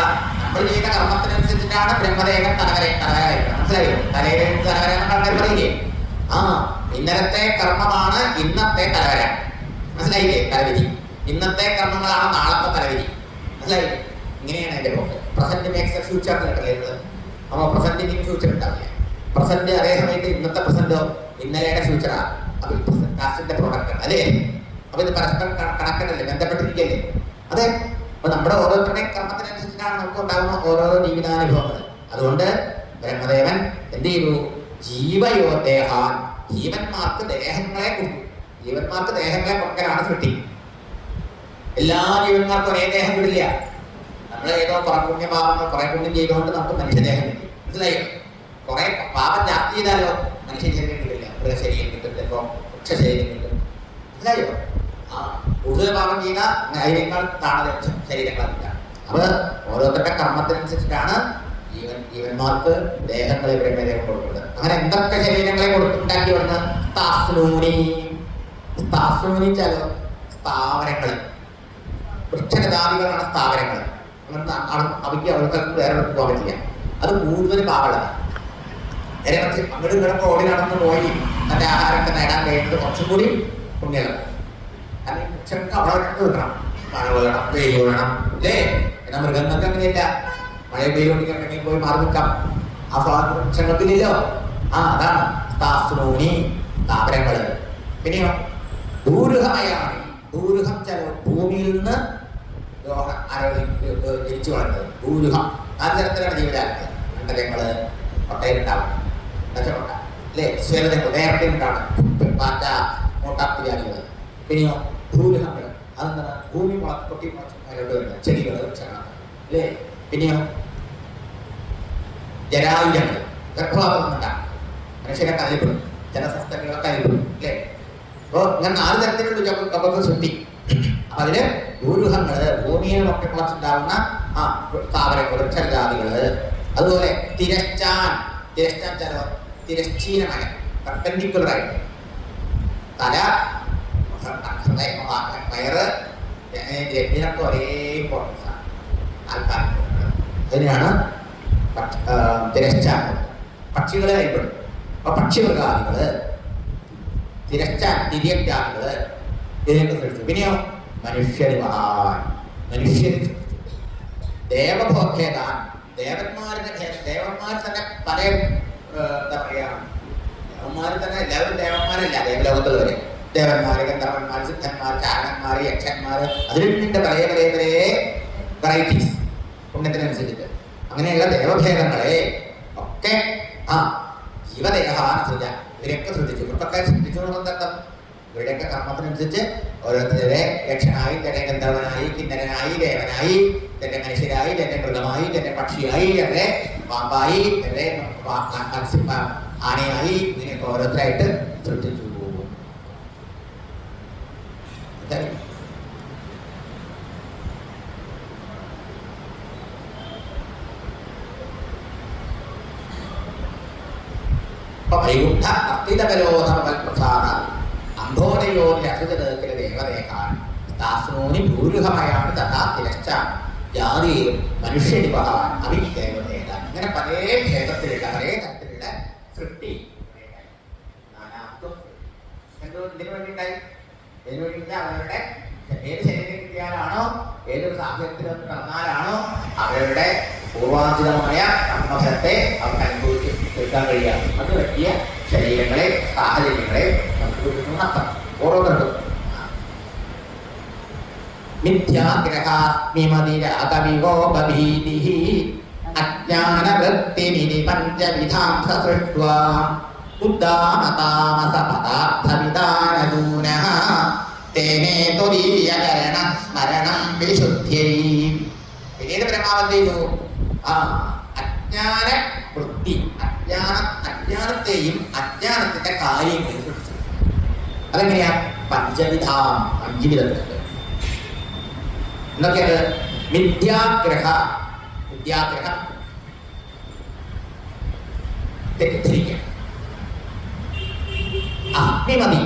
നമ്മൾ ചെയ്യുന്ന കർമ്മത്തിനനുസരിച്ചിട്ടാണ് ബ്രഹ്മദേവൻ തലവരായിരിക്കണം. മനസ്സിലായോ? തലയിൽ എഴുതി തലവര എന്നൊക്കെ ആൾക്കാർ പറയില്ലേ? ഇന്നലത്തെ കർമ്മമാണ് ഇന്നത്തെ തലവര. മനസ്സിലായില്ലേ? തലവിധി. ഇന്നത്തെ കർമ്മങ്ങളാണ് നാളത്തെ തലവിധി. മനസ്സിലായില്ലേ? ഇങ്ങനെയാണ് അതിന്റെ പോക്ക്. പ്രസന്റ് മേക്സ് എ ഫ്യൂച്ചർ കേട്ടത്. അപ്പോൾ പ്രസന്റിന് ഫ്യൂച്ചർ ഉണ്ടാവില്ല. പ്രസന്റ് അതേ സമയത്ത് ഇന്നത്തെ പ്രസന്റോ ഇന്നലെയുടെ ഫ്യൂച്ചറാണ്. അപ്പൊ കാസ്റ്റിന്റെ പ്രോഡക്റ്റ് അല്ലേ? അപ്പൊ ഇത് പരസ്പരം കണക്റ്റഡല്ലേ, ബന്ധപ്പെട്ടിരിക്കല്ലേ? അതെ. അപ്പൊ നമ്മുടെ ഓരോരുത്തരുടെയും കർമ്മത്തിനനുസരിച്ചിട്ടാണ് നമുക്ക് ഉണ്ടാകുന്ന ഓരോരോ ജീവിതാനുഭവങ്ങൾ. അതുകൊണ്ട് ബ്രഹ്മദേവൻ എന്ത് ചെയ്തു? ജീവയോദേഹാൻ, ജീവന്മാർക്ക് ദേഹങ്ങളെ കൊടുത്തു. ജീവന്മാർക്ക് ദേഹങ്ങളെ കൊടുക്കലാണ് സൃഷ്ടി. എല്ലാ ജീവന്മാർക്കും ഒരേ ദേഹം വിടില്ല. നമ്മൾ ഏതോ കുറെ പുണ്യപാപങ്ങൾ കുറെ പുണ്യം ചെയ്തുകൊണ്ട് നമുക്ക് മനുഷ്യദേഹം കിട്ടി. മനസ്സിലായോ? കുറെ പാപം ജാസ്തി ചെയ്താലോ മനുഷ്യ ശരീരം കിട്ടില്ല. മൃഗശരീരം കിട്ടും, ചിലപ്പോൾ വൃക്ഷശരീരം കിട്ടും. മനസ്സിലായോ? കൂടുതൽ പാപം ചെയ്ത അതിനേക്കാൾ താണ ശരീരങ്ങളാണ്. അപ്പൊ ഓരോരുത്തരുടെ കർമ്മത്തിനനുസരിച്ചിട്ടാണ് ജീവന്മാർക്ക് ദേഹങ്ങളെ ബ്രഹ്മദേവൻ കൊടുക്കുന്നത്. അങ്ങനെ എന്തൊക്കെ ശരീരങ്ങളെ കൊടുത്തുണ്ടാക്കി വന്ന് സ്ഥാപനങ്ങള്, സ്ഥാവരങ്ങൾ, വൃക്ഷലതാദികളാണ് സ്ഥാവരങ്ങൾ. അവയ്ക്ക് അവർക്ക് വേറെ പോകാൻ പറ്റില്ല. അത് കൂടുതൽ പാവളതാണ്. നേരെ മറിച്ച് അങ്ങോട്ടും ഇങ്ങോട്ടൊക്കെ ഓടി നടന്നു പോയി തന്റെ ആഹാരമൊക്കെ നേടാൻ കഴിയുന്നത് കുറച്ചും കൂടി പുണ്യമാണ്. അല്ലെങ്കിൽ വൃക്ഷങ്ങൾക്ക് അവിടെ നിൽക്കണം. മഴ വേണം, വെയിൽ വേണം, അല്ലേ? എന്നാൽ മൃഗങ്ങൾക്ക് അങ്ങനെയില്ല. മഴ വെയിലുണ്ടെങ്കിൽ പോയി മാറി നിൽക്കാം. ആ വൃക്ഷങ്ങൾക്കില്ലല്ലോ. അതാണ് സ്ഥാപനങ്ങള്. പിന്നെയോ ഭൂരുഹമയാണ്. ഭൂരുഹം ഭൂമിയിൽ നിന്ന് ജനിച്ചു വളർന്നത്. ഭൂരുഹം നാല് തരത്തിലാണ് ജീവജാലങ്ങൾ. മണ്ഡലങ്ങള്, കൊട്ടയിലുണ്ടാവും, ദശകൊട്ട അല്ലേ? സ്വരതകൾ നേരത്തെ ഉണ്ടാവും. പാറ്റ, മോട്ടാപ്തിയാദികൾ. പിന്നെയോ ഭൂരുഹങ്ങൾ, അതെന്താണ്? ഭൂമി പൊട്ടി മുളച്ച് വരുന്നത് ചെടികൾ, വൃക്ഷങ്ങളാണ് അല്ലേ? പിന്നെയോ ജരായുജങ്ങൾ, ഗർഭപാത്രം ഉണ്ടാകും. മനുഷ്യരെ കലിപ്പെടും, ജനസംസ്ഥകളെ കലിപ്പെടും അല്ലേ? അപ്പോ ഇങ്ങനെ നാല് തരത്തിലുള്ള നമുക്ക് സൃഷ്ടി. അപ്പൊ അതില് ഭൂരുഹങ്ങള്, ഭൂമിയിൽ ഒക്കെ മുളച്ചുണ്ടാവുന്ന സ്ഥാപനങ്ങൾ, വൃക്ഷജാതികള്. അതുപോലെ തിരശ്ചാൻ തിരശ്ചീനമായ പെർപെൻഡിക്കുലറായിട്ട് തല, വയറ്, ഇതിനൊക്കെ ഒരേ ഇമ്പോർട്ടൻസ് ആണ് ആൾക്കാർക്ക്. അതിനാണ് തിരശ്ചാൻ പക്ഷികളെ കൈപ്പെടും. അപ്പൊ പക്ഷിമൃഗാദികള് തിര്യക്ജാതികള് ഇതിനൊക്കെ സൃഷ്ടിച്ചു. പിന്നെയോ മനുഷ്യന് മനുഷ്യന് ദേവഭേദാൻ ദേവന്മാരുടെ ദേവന്മാർ തന്നെ പല എന്താ പറയാ ദേവന്മാർ തന്നെ എല്ലാവരും ദേവന്മാരല്ല ദേവലോകത്തിൽ വരെ ദേവന്മാര് ഗന്ധർവന്മാർ സിദ്ധന്മാർ ചാരണന്മാർ യക്ഷന്മാർ അതിലിന്റെ പല പല പല വെറൈറ്റീസ് പുണ്യത്തിനനുസരിച്ചിട്ട് അങ്ങനെയുള്ള ദേവഭേദങ്ങളെ ഒക്കെ ജീവദേഹാൻ സൃജ ഇവരെയൊക്കെ സൃഷ്ടിച്ചു. ഇവർക്കൊക്കെ സൃഷ്ടിച്ചു എന്നുള്ളതർത്ഥം ഇവരുടെയൊക്കെ കർമ്മത്തിനനുസരിച്ച് ഓരോരുത്തരെ യക്ഷനായി തന്നെ ഗന്ധർവനായി കിന്നരനായി ദേവനായി തന്നെ മനുഷ്യരായി തന്നെ മൃഗമായി തന്നെ പക്ഷിയായി തന്നെ പാമ്പായി തന്നെ ആനയായി ഇങ്ങനെയൊക്കെ ഓരോരുത്തരായിട്ട് സൃഷ്ടിച്ചു. വൈകുണ്ഠ അർത്തിതകലോധമൽപ്രസാദ അംഭോദയോരസുജതത്തിലെ ദേവദേഹാൻ താസ്നൂനി ഭൂരുഹമയാണ് തഥാ തിരശ്ച ജാതിയും മനുഷ്യനിപഹാൻ അവിദേവദേഹ ഇങ്ങനെ പല ഭേദത്തിലുള്ള പല തരത്തിലുള്ള സൃഷ്ടി നാനാത്വം ഇതിനു വേണ്ടിയിട്ടായി. ഇതിനു വേണ്ടിയിട്ട് അവരുടെ ഏത് ശരീരം കിട്ടിയാലാണോ ഏതൊരു സാഹചര്യത്തിൽ നടന്നാലാണോ അവരുടെ പൂർവാചിതമായ കർമ്മഫലത്തെ അവർക്ക് അനുഭവിച്ച് തീർക്കാൻ കഴിയാം. അത് പറ്റിയ ശരീരങ്ങളെ സാഹചര്യങ്ങളെ നമുക്ക് ഓരോന്നും മിഥ്യാഗ്രഹാസ്മിമതിരാകവിവോപഭീതിഃ അജ്ഞാനവൃത്തിനിധി പഞ്ചവിധാം സൃഷ്ട്വാ ഉദ്ദാമതാമസപദാർത്ഥവിധാനദൂനഃ തേനേ തുരീയകരണ സ്മരണം വിശുദ്ധ്യൈ. പിന്നീട് ബ്രഹ്മാവൻ ചെയ്തു അജ്ഞാന വൃത്തി അജ്ഞാനത്തെയും അജ്ഞാനത്തിന്റെ കാര്യങ്ങളെയും സൃഷ്ടിച്ചു. അതെങ്ങനെയാ? പഞ്ചവിധാം 5 വിധത്തിലുണ്ട്. എന്തൊക്കെയത്? മിഥ്യാഗ്രഹം തെറ്റിദ്ധരിക്കുക. അഗ്നിമതി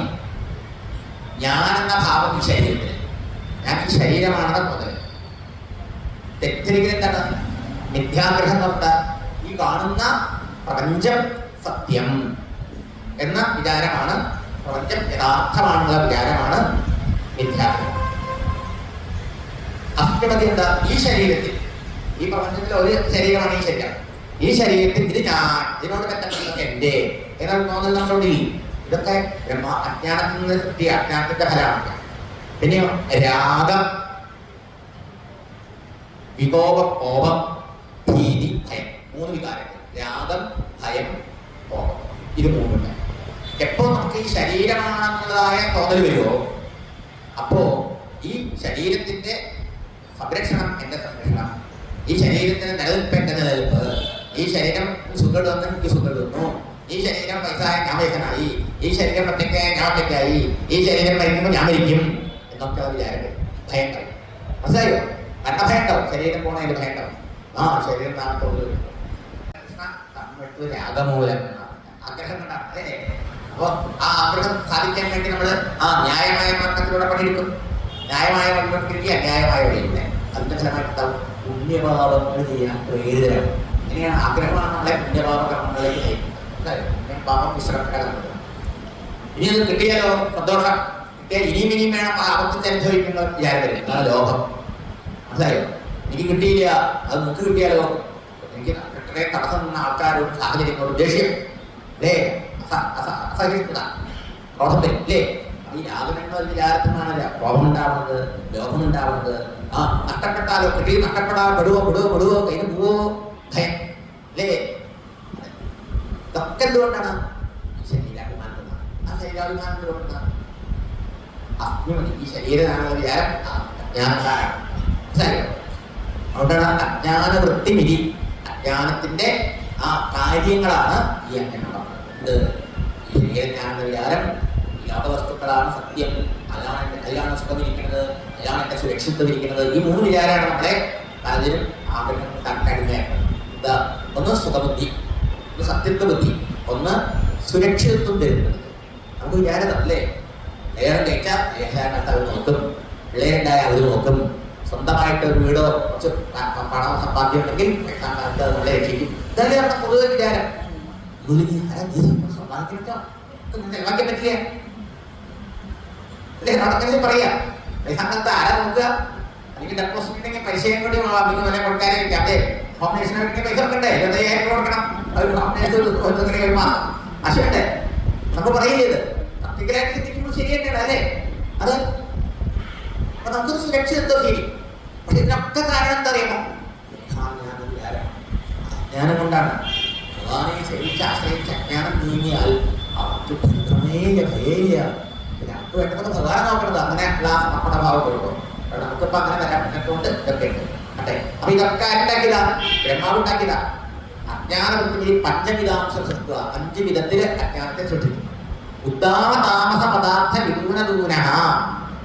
ഞാനെന്ന ഭാവം ഈ ശരീരത്തിൽ ഞാൻ ഈ ശരീരമാണെന്ന് തോന്നൽ. തെറ്റിദ്ധരിക്കൽ എന്താണ്? മിഥ്യാഗ്രഹം തൊട്ട് ഈ കാണുന്ന പ്രപഞ്ചം സത്യം എന്ന വിചാരമാണ്, പ്രപഞ്ചം യഥാർത്ഥമാണെന്നുള്ള വിചാരമാണ് മിഥ്യാഗ്രഹം. അഗ്നിമതി എന്താ? ഈ ശരീരത്തിൽ ഈ പ്രപഞ്ചത്തിൽ ഒരു ശരീരമാണ് ഈ ശരീരം. ഈ ശരീരത്തിൽ ഇത് ഞാൻ, ഇതിനോട് ബന്ധപ്പെട്ടതൊക്കെ എന്റെ എന്നൊരു തോന്നൽ നമ്മളോട് ഇതൊക്കെ അജ്ഞാനത്തിൽ നിന്ന് കിട്ടിയ അജ്ഞാനത്തിന്റെ ഫലമാണ്. പിന്നെയോ രാഗം, വികോപം, കോപം, ഭീതി, ഭയം. 3 വികാരങ്ങൾ. രാഗം, ഭയം, കോപം. ഇത് 3. എപ്പോ നമുക്ക് ഈ ശരീരമാണെന്നുള്ളതായ തോന്നൽ വരുമോ അപ്പോ ഈ ശരീരത്തിന്റെ സംരക്ഷണം എന്റെ സംരക്ഷണം, ഈ ശരീരത്തിന് നിലനിൽപ്പ് എന്റെ നിലനിൽപ്പ്, ഈ ശരീരം സുഖം വന്ന് എനിക്ക് സുഖം തന്നു, ഈ ശരീരം പൈസയായ ഞാൻ പൈസനായി, ഈ ശരീരം ഒറ്റയ്ക്കായ ഞാൻ ഒറ്റയ്ക്കായി, ഈ ശരീരം മരിക്കുമ്പോൾ ഞാൻ മരിക്കും എന്നൊക്കെ വിചാരം ഭയം കഴിയും. മനസ്സിലായോ? മരണഭയം ഉണ്ടാവും, ശരീരം പോണതിന് ഭയം ഉണ്ടാവും. ശരീരം നാളത്തോട് രാഗമൂലം ആഗ്രഹം ഉണ്ടാവും. അല്ലേ? അപ്പൊ ആ ആഗ്രഹം സാധിക്കാൻ വേണ്ടി നമ്മൾ ന്യായമായ മാർഗത്തിലൂടെ പണിയെടുക്കും. ന്യായമായ വഴിപെട്ടിരിക്കുക, അന്യായമായ വഴിയില്ല. അതിന്റെ ഫലമായിട്ടുണ്ടാവും പുണ്യഭാവങ്ങൾ ചെയ്യാൻ പ്രേരിതരാണ്. ഇങ്ങനെയാണ് ആഗ്രഹമാണ് നമ്മളെ പുണ്യഭാവ കർമ്മങ്ങളിലേക്ക് നയിക്കുന്നത്. പാപം വിശ്രമം. ഇനി അത് കിട്ടിയാലോ സന്തോഷം, കിട്ടിയാൽ ഇനിയും വേണം ആപത്തിൽ അനുഭവിക്കുന്ന വിചാരം വരും. അതാണ് ലോകം. മനസ്സിലായോ? എനിക്ക് കിട്ടിയില്ല, അത് നമുക്ക് കിട്ടിയാലോ, എനിക്ക് കിട്ടേ തടസ്സം നിന്ന ആൾക്കാരോട് സാഹചര്യങ്ങളോട് ദേഷ്യം അല്ലേ, അസഹിഷ്ണുത, ക്രോധത്തിൽ അല്ലേ. ഈ രാഗമെന്ന വിചാരത്തിനാണ് കോപമുണ്ടാവുന്നത്, ലോകമുണ്ടാവുന്നത്. നഷ്ടപ്പെട്ടാലോ, കിട്ടി നഷ്ടപ്പെടാൻ പെടുവോ കയ്യിൽ പോവോ ഭയം അല്ലേ. ഇതൊക്കെ എന്തുകൊണ്ടാണ്? ഈ ശരീരാഭിമാനം. ആ ശരീരാഭിമാനം എന്തുകൊണ്ടാണ്? അഗ്നിമതി. ഈ ശരീരമാണെന്ന വിചാരം അജ്ഞാനക്കാരാണ്. മനസ്സിലായോ? അതുകൊണ്ടാണ് അജ്ഞാനവൃത്തി വിധി. അജ്ഞാനത്തിന്റെ കാര്യങ്ങളാണ് ഈ അജ്ഞാനം. ഈ ശരീരജ്ഞാനെന്ന വിചാരം വസ്തുക്കളാണ് സത്യം, അതിലാണ് സുഖമിരിക്കുന്നത്, അതിലാണ് എന്റെ സുരക്ഷിതത്വം ഇരിക്കുന്നത്. ഈ 3 വിചാരമാണ് നമ്മളെ പലതിനും ആഗ്രഹം തട്ടടിമയാക്കുന്നത്. ഒന്ന് സുഖബുദ്ധി, ഒന്ന് സത്യത്വ ബുദ്ധി, ഒന്ന് സുരക്ഷിതത്വം തരുന്നത്. നമുക്ക് വിചാരം അല്ലേ, ലേലം കഴിച്ചാൽ ലേഖനത്ത് അവർ നോക്കും, പിള്ളേരുണ്ടായാൽ അവർ നോക്കും, സ്വന്തമായിട്ട് ഒരു വീടോ കുറച്ച് പണം സമ്പാദ്യം ഉണ്ടെങ്കിൽ നമ്മളെ രക്ഷിക്കും. ഇതല്ലേ നമ്മുടെ പൊതുവെ വിചാരം. നിലവാക്കാൻ പറ്റില്ല അല്ലേ? നടക്കുന്നത് പറയാ പൈസ അങ്ങനത്തെ ആരാ നോക്കുക? അല്ലെങ്കിൽ ഡെപ്പോസിറ്റ് പൈസയും കൂടി അവർക്ക് വില കൊടുക്കാനായിരിക്കും. അതെ, ഹോം നേഴ്സിനെ പൈസ കൊടുക്കണ്ടേ? 25,000 രൂപ കൊടുക്കണം. ഒരു ഹോം നേഴ്സ് ഒരു മാസം ആശയണ്ടേ? നമുക്ക് പറയില്ലേ ഇത് പ്രാക്ടിക്കലായിട്ട് ചിന്തിക്കുമ്പോൾ ശരി തന്നെയാണ് അല്ലേ? അത് അപ്പൊ നമുക്കൊരു സുരക്ഷ എന്തോ ശരി. പക്ഷെ ഇതിനൊക്കെ കാരണം എന്താ അറിയാമോ? അജ്ഞാനം കൊണ്ടാണ്. ഭഗവാനെ സേവിച്ച് ആശ്രയിച്ച് അജ്ഞാനം നീങ്ങിയാൽ അവർക്ക് ഭദ്രമേയ ഭയേയ. പിന്നെ അവർക്ക് വേണ്ടതൊക്കെ ഭഗവാനെ നോക്കണത്. അങ്ങനെയുള്ള നമ്മുടെ ഭാവം കൊടുക്കും. നമുക്കിപ്പോ അങ്ങനെ വരാൻ പറ്റുന്നതുകൊണ്ട് ഇതൊക്കെ ഉണ്ട് അതെ. അപ്പൊ ഇതൊക്കെ ഉണ്ടാക്കിയതാ, ബ്രഹ്മാവ് ഉണ്ടാക്കിയതാ. അജ്ഞാനവൃത്തിയിൽ പഞ്ചവിധാംശ സൃഷ്ടുക, 5 വിധത്തില് അജ്ഞാനത്തെ സൃഷ്ടിച്ചു. ഉദ്ദാമ താമസ പദാർത്ഥ വിദൂനദൂന.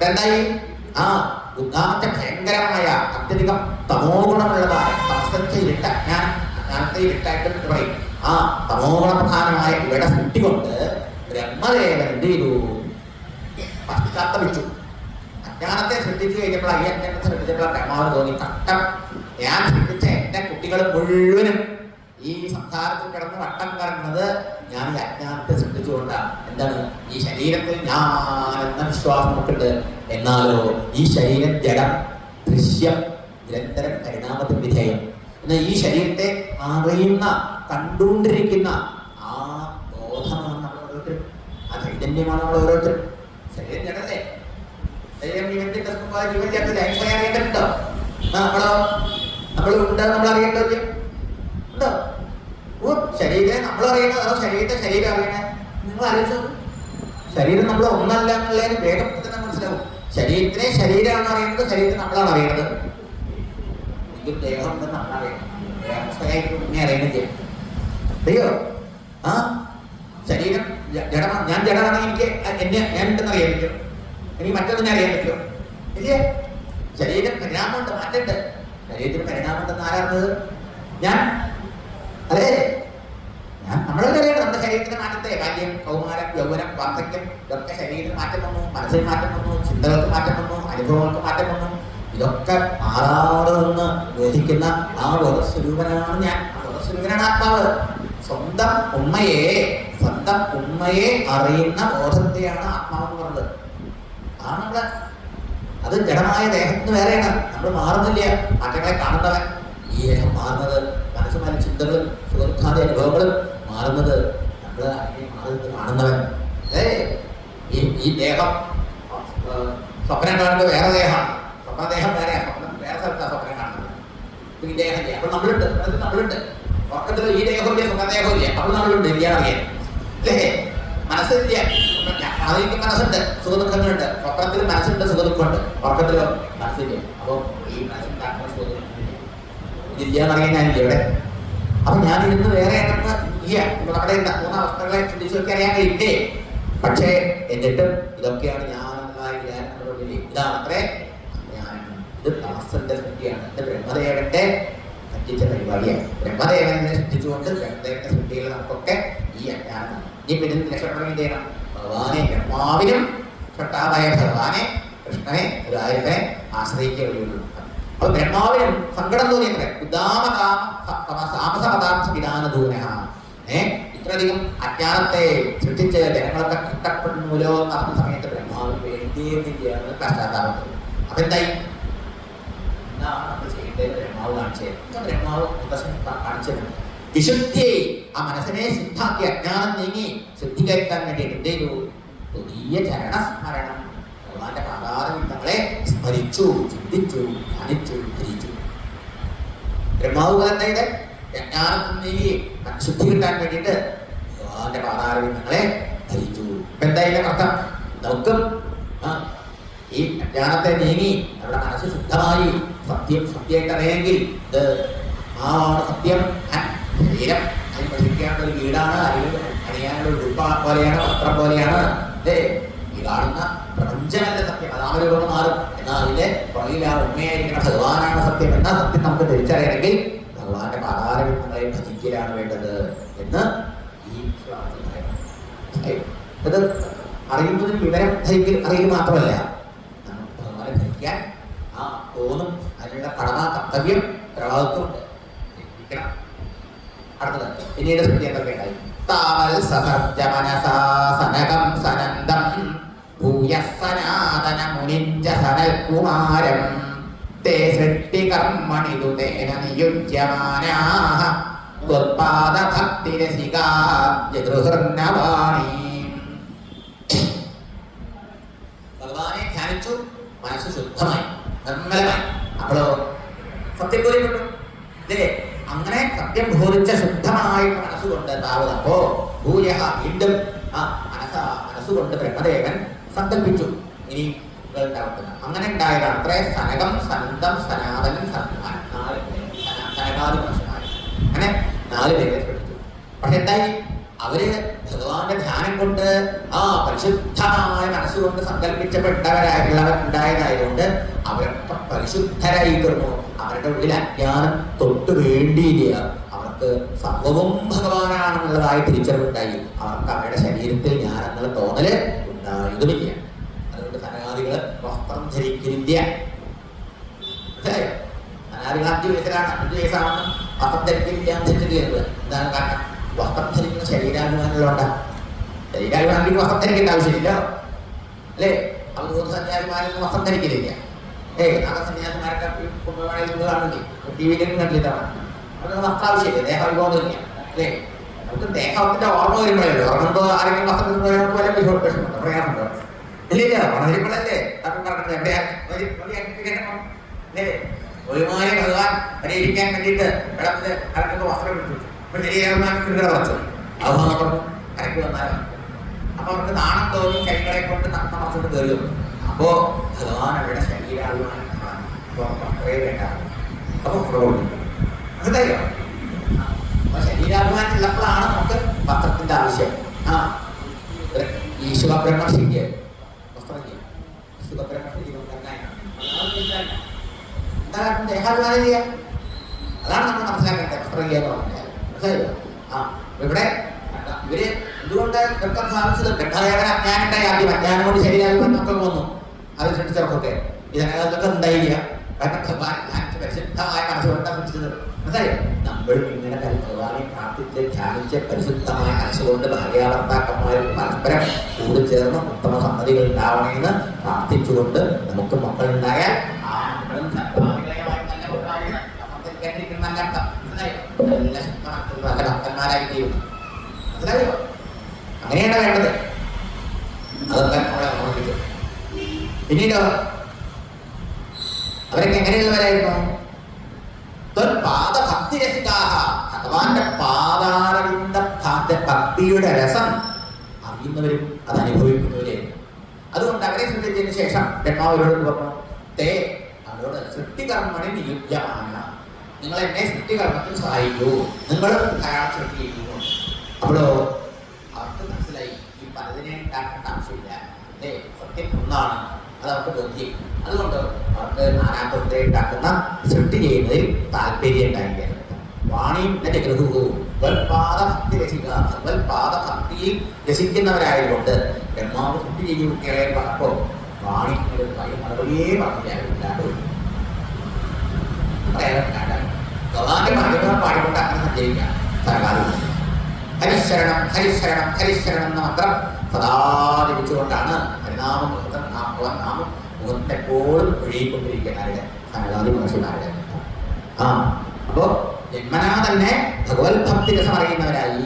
എന്തായി? ഉദ്ദാമത്തെ ഭയങ്കരമായ അത്യധികം തമോ ഗുണമുള്ളതായ തമസത്തെ ഇരുട്ട് അജ്ഞാനത്തെ ഇരുട്ടായിട്ട് പറയും. തമോ ഗുണപ്രധാനമായ ഇവിടെ സൃഷ്ടികൊണ്ട് ബ്രഹ്മദേവൻ എന്ത് ചെയ്തു? പശ്ചാത്തപിച്ചു. അജ്ഞാനത്തെ സൃഷ്ടിച്ചു കഴിഞ്ഞപ്പോൾ ഈ അജ്ഞാനത്തെ സൃഷ്ടിച്ചപ്പോൾ ബ്രഹ്മാവ് തോന്നി, കട്ടം ഞാൻ സൃഷ്ടിച്ച എന്റെ കുട്ടികൾ മുഴുവനും ഈ സംസാരത്തിൽ കിടന്ന് വട്ടം കറങ്ങുന്നത് ഞാൻ ഈ അജ്ഞാനത്തെ സൃഷ്ടിച്ചുകൊണ്ടാണ്. എന്താണ്? ഈ ശരീരത്തിൽ ഞാൻ എന്ന വിശ്വാസം നമുക്കുണ്ട്. എന്നാലോ ഈ ശരീരം ജഡം, ദൃശ്യം, നിരന്തരം പരിണാമത്തിന് വിധേയം. എന്നാൽ ഈ ശരീരത്തെ അറിയുന്ന, കണ്ടുകൊണ്ടിരിക്കുന്ന ആ ബോധമാണ് നമ്മൾ ഓരോരുത്തരും. ആ ചൈതന്യമാണ് നമ്മൾ ഓരോരുത്തരും. ശരീരം ജഡല്ലേ? ശരീരം ജീവന്റെ ജീവൻ ചേർത്ത് ലൈഫായി അറിയേണ്ടതുണ്ടോ? നമ്മളുണ്ട്, നമ്മൾ അറിയേണ്ടത് ഉണ്ടോ? ശരീരത്തെ നമ്മൾ അറിയണത് അതോ ശരീരത്തെ ശരീരം അറിയണേ? നിങ്ങൾ ആലോചിച്ചു. ശരീരം നമ്മൾ ഒന്നല്ല എന്നുള്ളതിന് വേഗത്തിൽ തന്നെ മനസ്സിലാവും. ശരീരത്തിനെ ശരീരമാണ് അറിയുന്നത്, ശരീരത്തെ നമ്മളാണ് അറിയുന്നത്. എനിക്ക് ദേഹം ഉണ്ടെന്ന് നമ്മളറിയണം. അവസ്ഥയായിട്ട് മുന്നേ അറിയുന്നില്ല. അയ്യോ ശരീരം ജഡമാണ്. ഞാൻ ജഡമാണെങ്കിൽ എനിക്ക് ഞാൻ ഉണ്ടെന്ന് അറിയാൻ പറ്റും. എനിക്ക് മറ്റൊന്നിനെ അറിയാൻ പറ്റും ഇല്ലേ? ശരീരം പരിണാമമുണ്ട്, മാറ്റുണ്ട്. ശരീരത്തിന് പരിണാമമുണ്ടെന്ന് ആരാണത്? ഞാൻ. അതെ, നമ്മളൊക്കെ അറിയണം നമ്മുടെ ശരീരത്തിന് മാറ്റത്തെ. ബാല്യം, കൗമാരം, യൗവനം, വാർദ്ധക്യം, ഇതൊക്കെ ശരീരത്തിന് മാറ്റം വന്നു, മനസ്സിന് മാറ്റം വന്നു, ചിന്തകൾക്ക് മാറ്റം വന്നു, അനുഭവങ്ങൾക്ക് മാറ്റം വന്നു. ഇതൊക്കെ മാറാതെ നിന്ന് ബോധിക്കുന്ന ആ ബോധസ്വരൂപനാണ് ഞാൻ. ബോധസ്വരൂപനാണ് ആത്മാവ്. സ്വന്തം ഉണ്മയെ അറിയുന്ന ബോധത്തെയാണ് ആത്മാവെന്ന് പറഞ്ഞത്. ആണ് നമ്മള്. അത് ജഡമായ ദേഹത്തിന് വേറെയാണ്. നമ്മൾ മാറുന്നില്ല. മാറ്റങ്ങളെ കാണുന്നവൻ. ഈ ദേഹം മാറുന്നത്, മനസ്സുമായ ചിന്തകളും സുഖദുഃഖാദി അനുഭവങ്ങളും മാറുന്നത് നമ്മൾ അതിനെ മാറുന്നത് കാണുന്നവൻ. ഈ ദേഹം സ്വപ്നം കാണുന്നത് വേറെ ദേഹമാണ്. സ്വപ്നദേഹം വേറെയാണ്. സ്വപ്നം വേറെ സ്ഥലത്താണ് സ്വപ്നം കാണുന്നത്. ഈ ദേഹമില്ല. അപ്പോൾ നമ്മളുണ്ട്. ഉറക്കത്തിൽ ഈ ദേഹമില്ല, സ്വപ്നദേഹമില്ല. അപ്പോൾ നമ്മളുണ്ട്. ഇല്ല അറിയാൻ അല്ലേ? മനസ്സില്ല. അതെനിക്ക് മനസ്സുണ്ട്, സുഖദുഃഖങ്ങളുണ്ട്. സ്വപ്നത്തിൽ മനസ്സുണ്ട്, സുഖദുഃഖമുണ്ട്. ഉറക്കത്തിലോ മനസ്സില്ല. അപ്പോൾ ഈ മനസ്സുണ്ടാക്കുന്ന സുഖദുഃഖം ഇതില്ലാന്നറിയാൻ ഞാനില്ല ഇവിടെ. അപ്പൊ ഞാൻ ഇരുന്ന് വേറെ ആണെന്ന് ഇല്ല. നമ്മുടെ 3 അവസ്ഥകളെ ചിന്തിച്ചു നോക്കി അറിയാൻ കഴിയില്ലേ? പക്ഷേ എന്നിട്ടും ഇതൊക്കെയാണ് ഞാനെന്നായി വിചാരങ്ങളുള്ളിൽ. ഇതാണത്രേ ഞാൻ. ഇത് ദാസന്റെ സൃഷ്ടിയാണ്. ഇത് ബ്രഹ്മദേവന്റെ സൃഷ്ടിച്ച പരിപാടിയാണ്. ബ്രഹ്മദേവനെ സൃഷ്ടിച്ചുകൊണ്ട് ബ്രഹ്മദേവന്റെ സൃഷ്ടികൾ നമുക്കൊക്കെ ഈ അജ്ഞാനം. ഇനി പിന്നെ രക്ഷപ്പെടണം എന്ത് ചെയ്യണം? ഭഗവാനെ, ബ്രഹ്മാവിനും ഷട്ടാവായ ഭഗവാനെ, കൃഷ്ണനെ, ഗുരുവായൂരപ്പനെ ആശ്രയിക്കുക വഴിയുള്ളൂ. അപ്പൊ ബ്രഹ്മാവിനും സങ്കടം തോന്നിയത്രേ. താമസപദാർത്ഥ വിധാനദൂന. ഇത്രയധികം അജ്ഞാനത്തെ സൃഷ്ടിച്ച് ജനങ്ങളൊക്കെ ഇഷ്ടപ്പെടുന്നൂലോ എന്ന് പറഞ്ഞ സമയത്ത് ബ്രഹ്മാവിന് വേണ്ടിയെന്ന് പശ്ചാത്താപം. അതെന്തായി? എന്താണ് നമ്മൾ ചെയ്യേണ്ടത്? ബ്രഹ്മാവ് കാണിച്ചത്. ബ്രഹ്മാവ് കാണിച്ചത് വിശുദ്ധിയെ, ആ മനസ്സിനെ ശുദ്ധാക്കി അജ്ഞാനം നീങ്ങി ശുദ്ധീകരിക്കാൻ വേണ്ടിയിട്ട് എന്ത് ചെയ്തു? പുതിയ ചരണസ്മരണം. ഭഗവാന്റെ പാതാരവിന്ദങ്ങളെ സ്മരിച്ചു, ചിന്തിച്ചു, ധ്യാനിച്ചു, ധരിച്ചു. ബ്രഹ്മാവ് എന്തായത്? അജ്ഞാനത്തിൽ നീങ്ങി ശുദ്ധി കിട്ടാൻ വേണ്ടിയിട്ട് ഭഗവാന്റെ പാതാരവിന്ദങ്ങളെ ധരിച്ചു. ഇപ്പൊ എന്തായാലും അർത്ഥം? നമുക്കും ഈ അജ്ഞാനത്തെ നീങ്ങി നമ്മുടെ മനസ്സ് ശുദ്ധമായി സത്യമായിട്ട് അറിയാമെങ്കിൽ ഇത് സത്യം. ശരീരം അതിന് പഠിക്കാനുള്ള ഒരു വീടാണ്, അണിയാനുള്ള ഒരു ഉടുപ്പ പോലെയാണ്, വസ്ത്രം പോലെയാണ്. ഈ കാണുന്ന പ്രപഞ്ചമല്ല സത്യം. അതാമരൂപം മാറും. എന്നാൽ അതിന്റെ പുറകിൽ ആ ഉണ്മയായിരിക്കുന്ന ഭഗവാനാണ് സത്യം എന്ന സത്യം നമുക്ക് തിരിച്ചറിയണമെങ്കിൽ ഭഗവാന്റെ പാതാരവിന്ദങ്ങളെ ഭജിക്കലാണ് വേണ്ടത് എന്ന് ഈ ഇത് അറിയുന്നതിന് വിവരം അറിയുക മാത്രമല്ല, നമുക്ക് ഭഗവാനെ ധരിക്കാൻ തോന്നും. അതിനുള്ള കടമ, കർത്തവ്യം, ഉത്തരവാദിത്വം ഉണ്ട്. അടുത്തത് പിന്നീട് സൃഷ്ടി എന്തൊക്കെ ഉണ്ടായി? താവൽ സസർജ മനസാ സനകം സനന്ദം ഭൂയഃ സനാതന മുനിഞ്ച സനൽകുമാരം തേ സൃഷ്ടികർമ്മണിതു തേന നിയുജ്യമാനാഃ ത്വത്പാദഭക്തിരസികാ ജഗൃഹൃന്നവാണി. ഭഗവാനെ ധ്യാനിച്ചു, മനസ്സ് ശുദ്ധമായി നിർമ്മലമായി. അപ്പോഴോ സത്യം ബോധ്യപ്പെട്ടു ഇല്ലേ? അങ്ങനെ സത്യം ബോധിച്ച ശുദ്ധമായ മനസ്സുകൊണ്ട് താവതപ്പോ ഭൂയഃ വീണ്ടും മനസ്സുകൊണ്ട് ബ്രഹ്മദേവൻ സങ്കല്പിച്ചു ഇനി ഉണ്ടാവുന്നത്. അങ്ങനെ ഉണ്ടായതാണ് അത്രേ സനകം സനന്ദം സനാതനം സനകാദി മനുഷ്യന്മാർ. അങ്ങനെ 4 പേരെ പഠിച്ചു. പക്ഷെ എന്തായി? അവര് ഭഗവാന്റെ ധ്യാനം കൊണ്ട് പരിശുദ്ധമായ മനസ്സുകൊണ്ട് സങ്കല്പിച്ചപ്പെട്ടവരായിട്ടുള്ളവരുണ്ടായതായതുകൊണ്ട് അവരൊക്കെ പരിശുദ്ധരായി തീർന്നു. അവരുടെ ഉള്ളിൽ അജ്ഞാനം തൊട്ട് വേണ്ടിയില്ല. അവർക്ക് സർവവും ഭഗവാനാണെന്നുള്ളതായി തിരിച്ചറിവുണ്ടായി. അവർക്ക് അവരുടെ ശരീരത്തിൽ ഞാനെന്നുള്ള തോന്നല് ഉണ്ടായതുമില്ല. അതുകൊണ്ട് സനകാദികള് വസ്ത്രം ധരിക്കുന്നില്ല. മനസ്സിലായോ? സനകാദികൾ 5 വയസ്സിലാണ്, 5 വയസ്സാണെന്ന് വസ്ത്രം ധരിക്കില്ല ധരിച്ചിട്ട് എന്താണ് കാരണം? വസ്ത്രം ധരിക്കുന്ന ശരീരാഭിമാനമുള്ളതുകൊണ്ടാണ്. ശരീരാഭിമാനിക്ക് വസ്ത്രം ധരിക്കേണ്ട ആവശ്യമില്ല അല്ലേ? അവർ സന്യാസിമാരൊന്നും വസ്ത്രം ധരിക്കലില്ല. സന്യാസിമാരൊക്കെ കാണുന്നില്ലേ? ടി വിയിലും കണ്ടിട്ടാണ്. അവർക്ക് വസ്ത്രം ആവശ്യമില്ല, ദേഹവിബോധമില്ല അല്ലേ? നമുക്ക് ദേഹത്തിന്റെ ഓർമ്മ വരുമ്പോഴല്ലോ, ഓർമ്മ ആരെങ്കിലും വസ്ത്രം വിഷമുണ്ടോ, പറയാറുണ്ടോ? ഇല്ലില്ല, ഓർമ്മ അപ്പം പറഞ്ഞത് എവിടെയാണ് അല്ലേ? ഒരുമാതിരി ഭഗവാൻ പരിഹരിക്കാൻ വേണ്ടിയിട്ട് വെള്ളത്തിൽ അരക്കൊക്കെ വസ്ത്രം എടുത്തു. വച്ചു അത് പറഞ്ഞു കരയ്ക്ക് വന്നാലും അപ്പൊ അവർക്ക് നാണം തോന്നി കൈകളെ കൊണ്ട് നഗ്ന മറച്ചോണ്ട് കയറി വന്നു. അപ്പോ ഭഗവാൻ അവരുടെ ശരീരാഭിമാനം വേണ്ട. അപ്പൊ മനസ്സിലായോ? അപ്പൊ ശരീരാഭിമാനം ഉള്ളപ്പോഴാണ് നമുക്ക് വസ്ത്രത്തിന്റെ ആവശ്യം. ഈ ശുഭബ്രഹ്മർഷിക്ക് വസ്ത്രം ചെയ്യും. ശുഭബ്രഹ്മർഷി ദേഹാഭിമാനം ചെയ്യാം. അതാണ് നമ്മൾ മനസ്സിലാക്കേണ്ടത്. വസ്ത്രം ചെയ്യാന്ന് പറഞ്ഞാൽ ഇവിടെ ഇവര് എന്തുകൊണ്ട് ഗർഭം സ്ഥാപിച്ചത്? ഗർഭദേവന അജ്ഞാനുണ്ടായി. ആദ്യം അജ്ഞാനം കൊണ്ട് ശരീരാഭിമാനം ഒക്കെ വന്നു. അത് സൃഷ്ടിച്ചവർക്കൊക്കെ ഇതിനകത്തൊക്കെ ഉണ്ടായില്ല. കാരണം ഭഗവാൻ ധ്യാനിച്ച് പരിശുദ്ധമായ മനസ്സുകൊണ്ടാ സൃഷ്ടിച്ചത്. മനസ്സിലായോ? നമ്മൾ ഇങ്ങനെ ഭഗവാനെ പ്രാർത്ഥിച്ച് ധ്യാനിച്ച് പരിശുദ്ധമായ മനസ്സുകൊണ്ട് ഭാര്യാഭർത്താക്കന്മാരും പരസ്പരം കൂടി ചേർന്ന് ഉത്തമ സന്തതികൾ ഉണ്ടാവണമെന്ന് പ്രാർത്ഥിച്ചുകൊണ്ട് നമുക്ക് മക്കളുണ്ടായാൽ ആ മക്കളും നല്ല ഭക്തന്മാരായി തീരുന്നു. മനസ്സിലായോ? അങ്ങനെയാണ് വേണ്ടത്. അതൊക്കെ നമ്മളെ ഓർമ്മിപ്പിക്കും. പിന്നീട് അവരൊക്കെ എങ്ങനെയുള്ളവരായിരുന്നു? പാദഭക്തി രസികാഹ, ഭഗവാന്റെ പാദാരവിന്ദ ഭക്തിയുടെ രസം അറിയുന്നവരും അത് അനുഭവിക്കുന്നവരും. അതുകൊണ്ട് അവരെ സൃഷ്ടിച്ചതിന് ശേഷം ബ്രഹ്മാവരോട് പറഞ്ഞു, തേ അവരോട് സൃഷ്ടികർമ്മണി നിയുജ്യമാണ്, നിങ്ങൾ എന്നെ സൃഷ്ടികർമ്മത്തിൽ സഹായിക്കൂ, നിങ്ങൾ ധാരാളം സൃഷ്ടി ചെയ്യുന്നു. അപ്പോഴോ അവർക്ക് മനസ്സിലായി ഈ പലതിനെ ഉണ്ടാക്കേണ്ട ആവശ്യമില്ല, അല്ലേ? സത്യം ഒന്നാണ്. അത് അവർക്ക് ബോധ്യം. അതുകൊണ്ട് അവർക്ക് നാനാത്വത്തെ ഉണ്ടാക്കുന്ന സൃഷ്ടി ചെയ്യുന്നതിൽ താല്പര്യം ഉണ്ടായിരിക്കണം. വാണിയും ഭക്തി രസിക, പാദഭക്തിയിൽ രസിക്കുന്നവരായതുകൊണ്ട് ബ്രഹ്മാവ് സൃഷ്ടി ചെയ്യും കുട്ടികളെ പറഞ്ഞപ്പോൾ വാണി മറുപടിയേ പറഞ്ഞില്ലാണ്ട് ഭഗവാന്റെ മഹിമ പാടിക്കൊണ്ട് അങ്ങനെ സഞ്ചരിക്കാം. ഹരിശരണം ഹരിശരണം ഹരിശരണം എന്ന മന്ത്രം സദാ ജപിച്ചുകൊണ്ടാണ് ഹരിനാമം നാമം മുഖത്തെപ്പോഴും ഒഴുകിക്കൊണ്ടിരിക്കുന്നവരുടെ സനകാദി മഹർഷിമാരുടെ. അപ്പോ ജന്മനാ തന്നെ ഭഗവത് ഭക്തി രസം അറിയുന്നവരായി,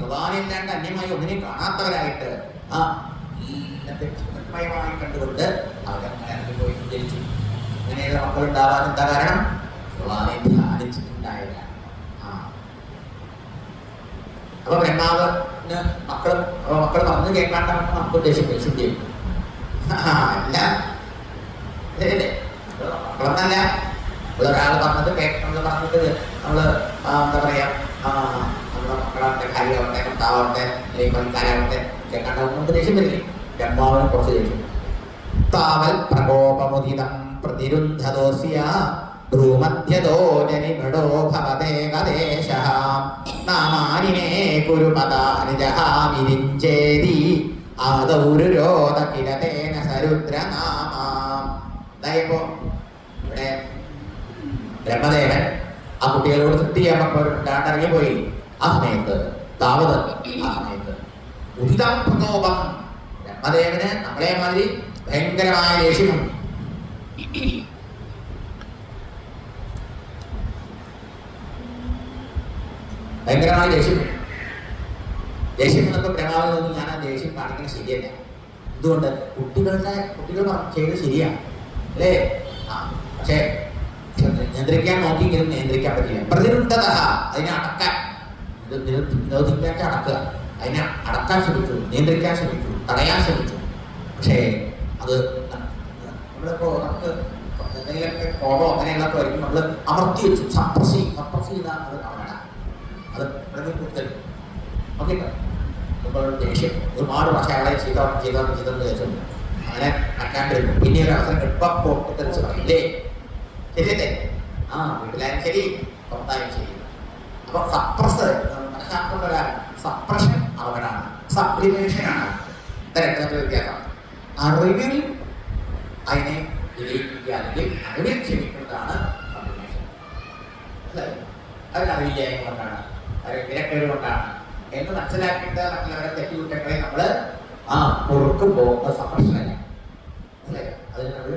ഭഗവാനില്ലാണ്ട് അന്യമായി ഒന്നിനെ കാണാത്തവരായിട്ട് ഭക്തിമയമായി കണ്ടുകൊണ്ട് അവരങ്ങനെ അനുഭവി ജനിച്ചു. അങ്ങനെയുള്ള മക്കളുണ്ടാവാൻ എന്താ കാരണം? ഭഗവാനെ ധ്യാനിച്ചിട്ടുണ്ടായതാണ്. അപ്പൊ ബ്രഹ്മാവിന് മക്കൾ പറഞ്ഞു കേൾക്കാണ്ടാണ് നമുക്ക് ഉദ്ദേശിക്കുന്നത്. ശുദ്ധി അല്ല, മക്കളെന്നല്ല, ഇവിടെ ഒരാൾ പറഞ്ഞത് നമ്മള് പറഞ്ഞിട്ട് നമ്മള് എന്താ പറയാ, നമ്മുടെ മക്കളാവട്ടെ, ഭാര്യയാവട്ടെ, ഭർത്താവട്ടെ, അല്ലെങ്കിൽ പണിക്കാരാവട്ടെ കേൾക്കാണ്ടാവും നമുക്ക് ദേഷ്യം വരില്ലേ? ബ്രഹ്മാവിന് കുറച്ച് ദേഷ്യം. താവൽ പ്രകോപമുദിതം പ്രതിരുദ്ധദോസ്യ ഭ്രൂമധ്യതോ ജനിമൃഡോ ഭവദേകദേശഃ നാമാനിമേ കുരുപദാനി ജഹാമിരിഞ്ചേതി ആദൗരുരോധ കിലതേന സരുദ്രനാമാം. അതായപ്പോ ഇവിടെ ബ്രഹ്മദേവൻ ആ കുട്ടികളോട് തൃപ്തി ചെയ്യാൻ ഇറങ്ങി പോയി. ആ സമയത്ത് താവത് ആ സമയത്ത് ഉദിതം പ്രകോപം ബ്രഹ്മദേവന് നമ്മളെ മാതിരി ഭയങ്കരമായ ദേഷ്യമുണ്ട്. ഭയങ്കരമായ ദേഷ്യമുണ്ട്. ദേഷ്യം എന്നൊക്കെ ബ്രഹ്മാവിൽ നിന്ന് ഞാൻ ആ ദേഷ്യം കാണിക്കുന്നത് ശരിയല്ല. എന്തുകൊണ്ട്? കുട്ടികൾ ചെയ്ത് ശരിയാണ് അല്ലേ? ആ പക്ഷേ നിയന്ത്രിക്കാൻ നോക്കിയെങ്കിലും നിയന്ത്രിക്കാൻ പറ്റില്ല. പ്രതിരുദ്ധത അതിനെ അടക്കാൻ നിരോധിക്കാൻ അടക്കുക, അതിനെ അടക്കാൻ ശ്രമിച്ചു, നിയന്ത്രിക്കാൻ ശ്രമിച്ചു, തടയാൻ ശ്രമിച്ചു. പക്ഷേ അത് നമ്മളിപ്പോ നമുക്ക് എന്തെങ്കിലുമൊക്കെ കോപം അങ്ങനെയുള്ളതൊക്കെ വരുമ്പോൾ നമ്മൾ അമർത്തി വെച്ചു, സപ്രസ് ചെയ്താൽ അത് കാണാൻ അത് വളരെ കൂടുതൽ ഓക്കെ. നമ്മൾ ദേഷ്യം ഒരുപാട് പക്ഷേ അയാളെ ചെയ്തെന്ന് വിചാരിച്ചു അങ്ങനെ അറ്റാണ്ടിരുന്നു. പിന്നെ ഒരു അവസരം കിട്ടുമ്പോൾ പൊട്ടിത്തെറിച്ച് പറയില്ലേ, ശരിയല്ലേ? ആ വീട്ടിലായാലും ശരി, പുറത്തായാലും ശരി. അപ്പൊ സപ്രസ് മനഃശാസ്ത്രപ്രകാരം സപ്രഷൻ അപകടമാണ്, സപ്ലിമേഷനാണ്. രണ്ടു വ്യത്യാസം. അറിവിൽ അതിനെ വിലയിപ്പിക്കുക അല്ലെങ്കിൽ അറിവിൽ ക്ഷമിക്കുന്നതാണ് സപ്ലിമേഷൻ. അതിനറിയില്ലായ്മ കൊണ്ടാണ്, അത് വിലക്കേട് കൊണ്ടാണ് എന്ന് മനസ്സിലാക്കിയിട്ട് മറ്റുള്ളവരെ തെറ്റുകുറ്റങ്ങളെ നമ്മൾ പൊറുക്കുമ്പോൾ അത് സപ്രഷനല്ല. അതിന് നമ്മൾ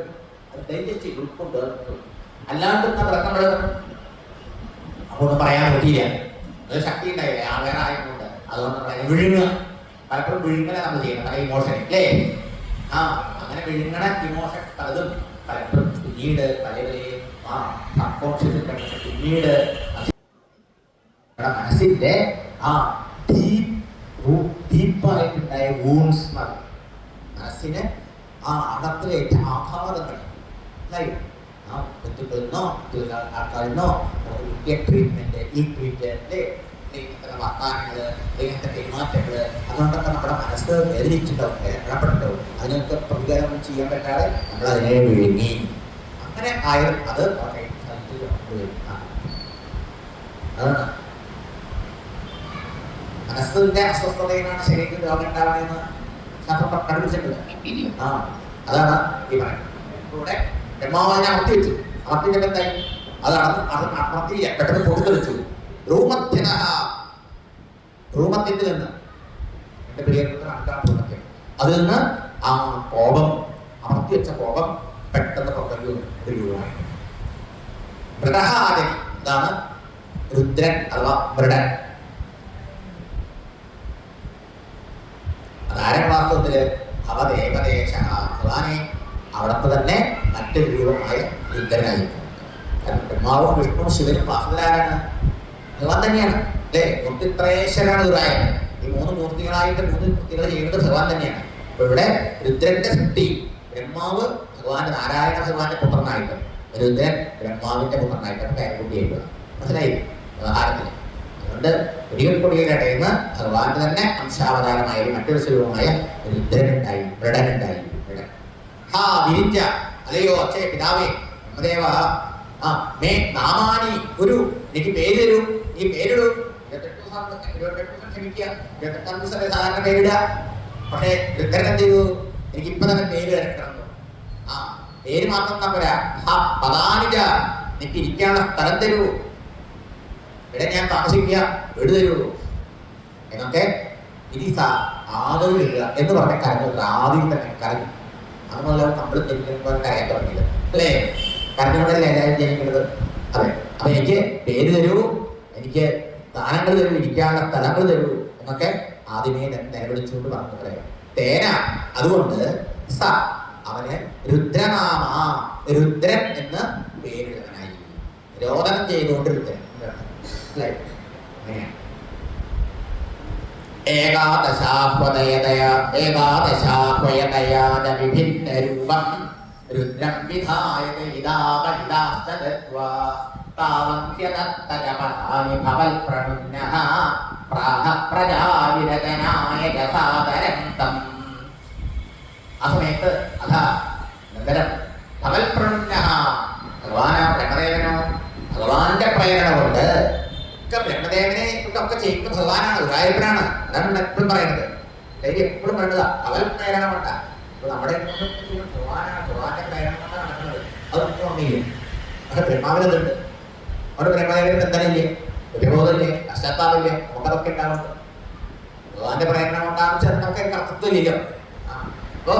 ഡൈജസ്റ്റ് ഉൾക്കൊണ്ട് അല്ലാണ്ട് നമ്മൾ അങ്ങോട്ട് പറയാൻ പറ്റിയില്ല, അത് ശക്തി ഉണ്ടായില്ല, വേറെ ആയതുകൊണ്ട്. അതുകൊണ്ട് നമ്മൾ അതിനെ വിഴുങ്ങുക. പലപ്പോഴും വിഴുങ്ങല നമ്മൾ ചെയ്യണം, പല ഇമോഷൻ അല്ലേ? അങ്ങനെ വിഴുങ്ങണ ഇമോഷൻ പലതും പലപ്പോഴും പിന്നീട് പല പിന്നീട് മനസ്സിന്റെ ഡീപ്പായിട്ടുണ്ടായ വൂൺസ്, മനസ്സിന് അകത്തിലേറ്റ ആഘാതങ്ങൾ ബന്ധുക്കളിൽ ആൾക്കാരിന്നോ ട്രീറ്റ്മെന്റ്, ഈ ട്രീറ്റ്മെന്റ്, വർത്താനങ്ങള്, ഇങ്ങനത്തെ പെരുമാറ്റങ്ങള്, അതുകൊണ്ടൊക്കെ നമ്മുടെ മനസ്സ് വേദനിച്ചിട്ടുണ്ടാവും, വേദനപ്പെട്ടിട്ടുണ്ടാവും. അതിനൊക്കെ പ്രതികരണം ചെയ്യാൻ പറ്റാതെ നമ്മൾ അതിനെ വിഴുങ്ങി. അങ്ങനെ ആയാലും അത് അതാണ് മനസ്സിന്റെ അസ്വസ്ഥതയിലാണ് ശരീരത്തിൽ രോഗം ഉണ്ടാവണമെന്ന് ശാസ്ത്രം കണ്ടുപിടിച്ചിട്ടില്ല. അതാണ് ഈ പറയുന്നത്. ഇവിടെ ബ്രഹ്മാവിനെ അമർത്തി വെച്ചു. അമർത്തിയിട്ട് എന്തായി? അത് അമർത്തിയില്ല, പെട്ടെന്ന് പൊട്ടിത്തെറിച്ചു. റൂമത്തിന്റെ നിന്ന് എന്റെ പ്രിയപ്പെട്ട ഭൂമത്യം, അതിൽ നിന്ന് ആ കോപം, അമർത്തി വെച്ച കോപം പെട്ടെന്ന് പുറത്തേക്ക്. മൃഡഹാദി ഇതാണ് രുദ്രൻ അഥവാ മൃഡൻ. അതാരം വാസ്തവത്തില് അവദേവദേശ ഭഗവാനെ അവിടത്തെ തന്നെ മറ്റൊരു രൂപമായ രുദ്രനായിരിക്കും. ബ്രഹ്മാവും വിഷ്ണുവും ശിവനും വാസുദേവനാണ്, ഭഗവാൻ തന്നെയാണ് അല്ലേ? മൂർത്തിത്രയേശ്വരാണ് ഗുരുവായൂർ. ഈ മൂന്ന് മൂർത്തികളായിട്ട് മൂന്ന് മൂർത്തികൾ ചെയ്യുന്നത് ഭഗവാൻ തന്നെയാണ്. അപ്പൊ ഇവിടെ രുദ്രന്റെ സൃഷ്ടി, ബ്രഹ്മാവ് ഭഗവാന്റെ നാരായണ ഭഗവാന്റെ പുത്രനായിട്ട്, രുദ്രൻ ബ്രഹ്മാവിന്റെ പുത്രനായിട്ട് പേരക്കുട്ടിയായിട്ട്. മനസ്സിലായി വ്യവഹാരത്തിന്? അതുകൊണ്ട് ഒരിക്കൽക്കൊടിയുടെ ഇടയിൽ നിന്ന് ഭഗവാന്റെ തന്നെ അംശാവതാരമായ മറ്റൊരു സ്വരൂപമായ രുദ്രനുണ്ടായി, മൃഡനുണ്ടായി. വിരിഞ്ച അല്ലയോ അച്ഛേ പിതാവേ ബ്രഹ്മദേവ, മേ നാമാനി ഗുരു, എനിക്ക് പേര് തരൂ, ഈ പേരിടൂ. 28 ക്ഷമിക്കുക, 28 ദിവസം സാധാരണ പേരിടുക. പക്ഷേ രുദ്രൻ എന്ത് ചെയ്തു? എനിക്ക് ഇപ്പൊ തന്നെ പേര് കിടന്നു. പേര് മാത്രം തമ്പരാ. പതാനിജ, എനിക്ക് ഇരിക്കാനുള്ള സ്ഥലം തരൂ, ഇവിടെ ഞാൻ താമസിക്കുക, വീട് തരൂ എന്നൊക്കെ ഇതിസ ആദരിക്കുക എന്ന് പറഞ്ഞ കരഞ്ഞു. ആദ്യം തന്നെ കരഞ്ഞു. അതുപോലെ നമ്മൾ ജനിക്കുമ്പോൾ കരയാൻ തുടങ്ങിയത് അല്ലേ? കരഞ്ഞോടല്ലേ എല്ലാവരും ജനിക്കുന്നത്? അതെ. അപ്പൊ എനിക്ക് പേര് തരൂ, എനിക്ക് സ്ഥാനങ്ങൾ തരൂ, ഇരിക്കാനുള്ള സ്ഥലങ്ങൾ തരൂ എന്നൊക്കെ ആദ്യമേ നിലവിളിച്ചുകൊണ്ട് പറഞ്ഞു പറയാം. തേന, അതുകൊണ്ട് സ അവന് രുദ്രനാമ, രുദ്രൻ എന്ന് പേരിടുന്നതിനായി രോദനം ചെയ്തുകൊണ്ട് രുദ്രൻ. ഏകാദശാഹ്വയതയാ വിഭിന്ന രൂപം രുദ്രം വിധായതയിതാപരിതാസ്തദത്വാ താവന്ത്യതത്തജപദാനി ഭവൽപ്രണുന്നഃ പ്രാഹ പ്രജാവിരജനായ സാദരം തം. ആ സമയത്ത് അതാ നഗരം ഭവൽപ്രണുന്നഃ, ഭഗവാനോ ബ്രഹ്മദേവനോ ഭഗവാന്റെ പ്രേരണ കൊണ്ട് ബ്രഹ്മദേവനെ ഇതൊക്കെ ചെയ്യുന്ന ഭഗവാനാണ്, ഗുരുവായൂരപ്പനാണ്. അതാണ് എപ്പോഴും പറയുന്നത്. എപ്പോഴും വേണ്ടതാ ഭഗവൽ പ്രേരണ കൊണ്ട. അപ്പൊ നമ്മുടെ ഭഗവാനാണ്, ഭഗവാന്റെ പ്രേരണ കൊണ്ടാണ് നടക്കുന്നത്. അത് നമുക്ക് ഓർമ്മയില്ല. പക്ഷെ ബ്രഹ്മാവിനതുണ്ട്. അവിടെ ബ്രഹ്മദേവന് ബന്ധനമില്ലേ, ഉപബോധമില്ലേ, പശ്ചാത്താപില്ലേ, നമുക്കതൊക്കെ ഉണ്ടാവുന്നുണ്ട്. ഭഗവാന്റെ പ്രേരണ കൊണ്ടാണെന്ന് വെച്ചാൽ നമുക്ക് കർത്തൃത്വമില്ലല്ലോ. അപ്പോ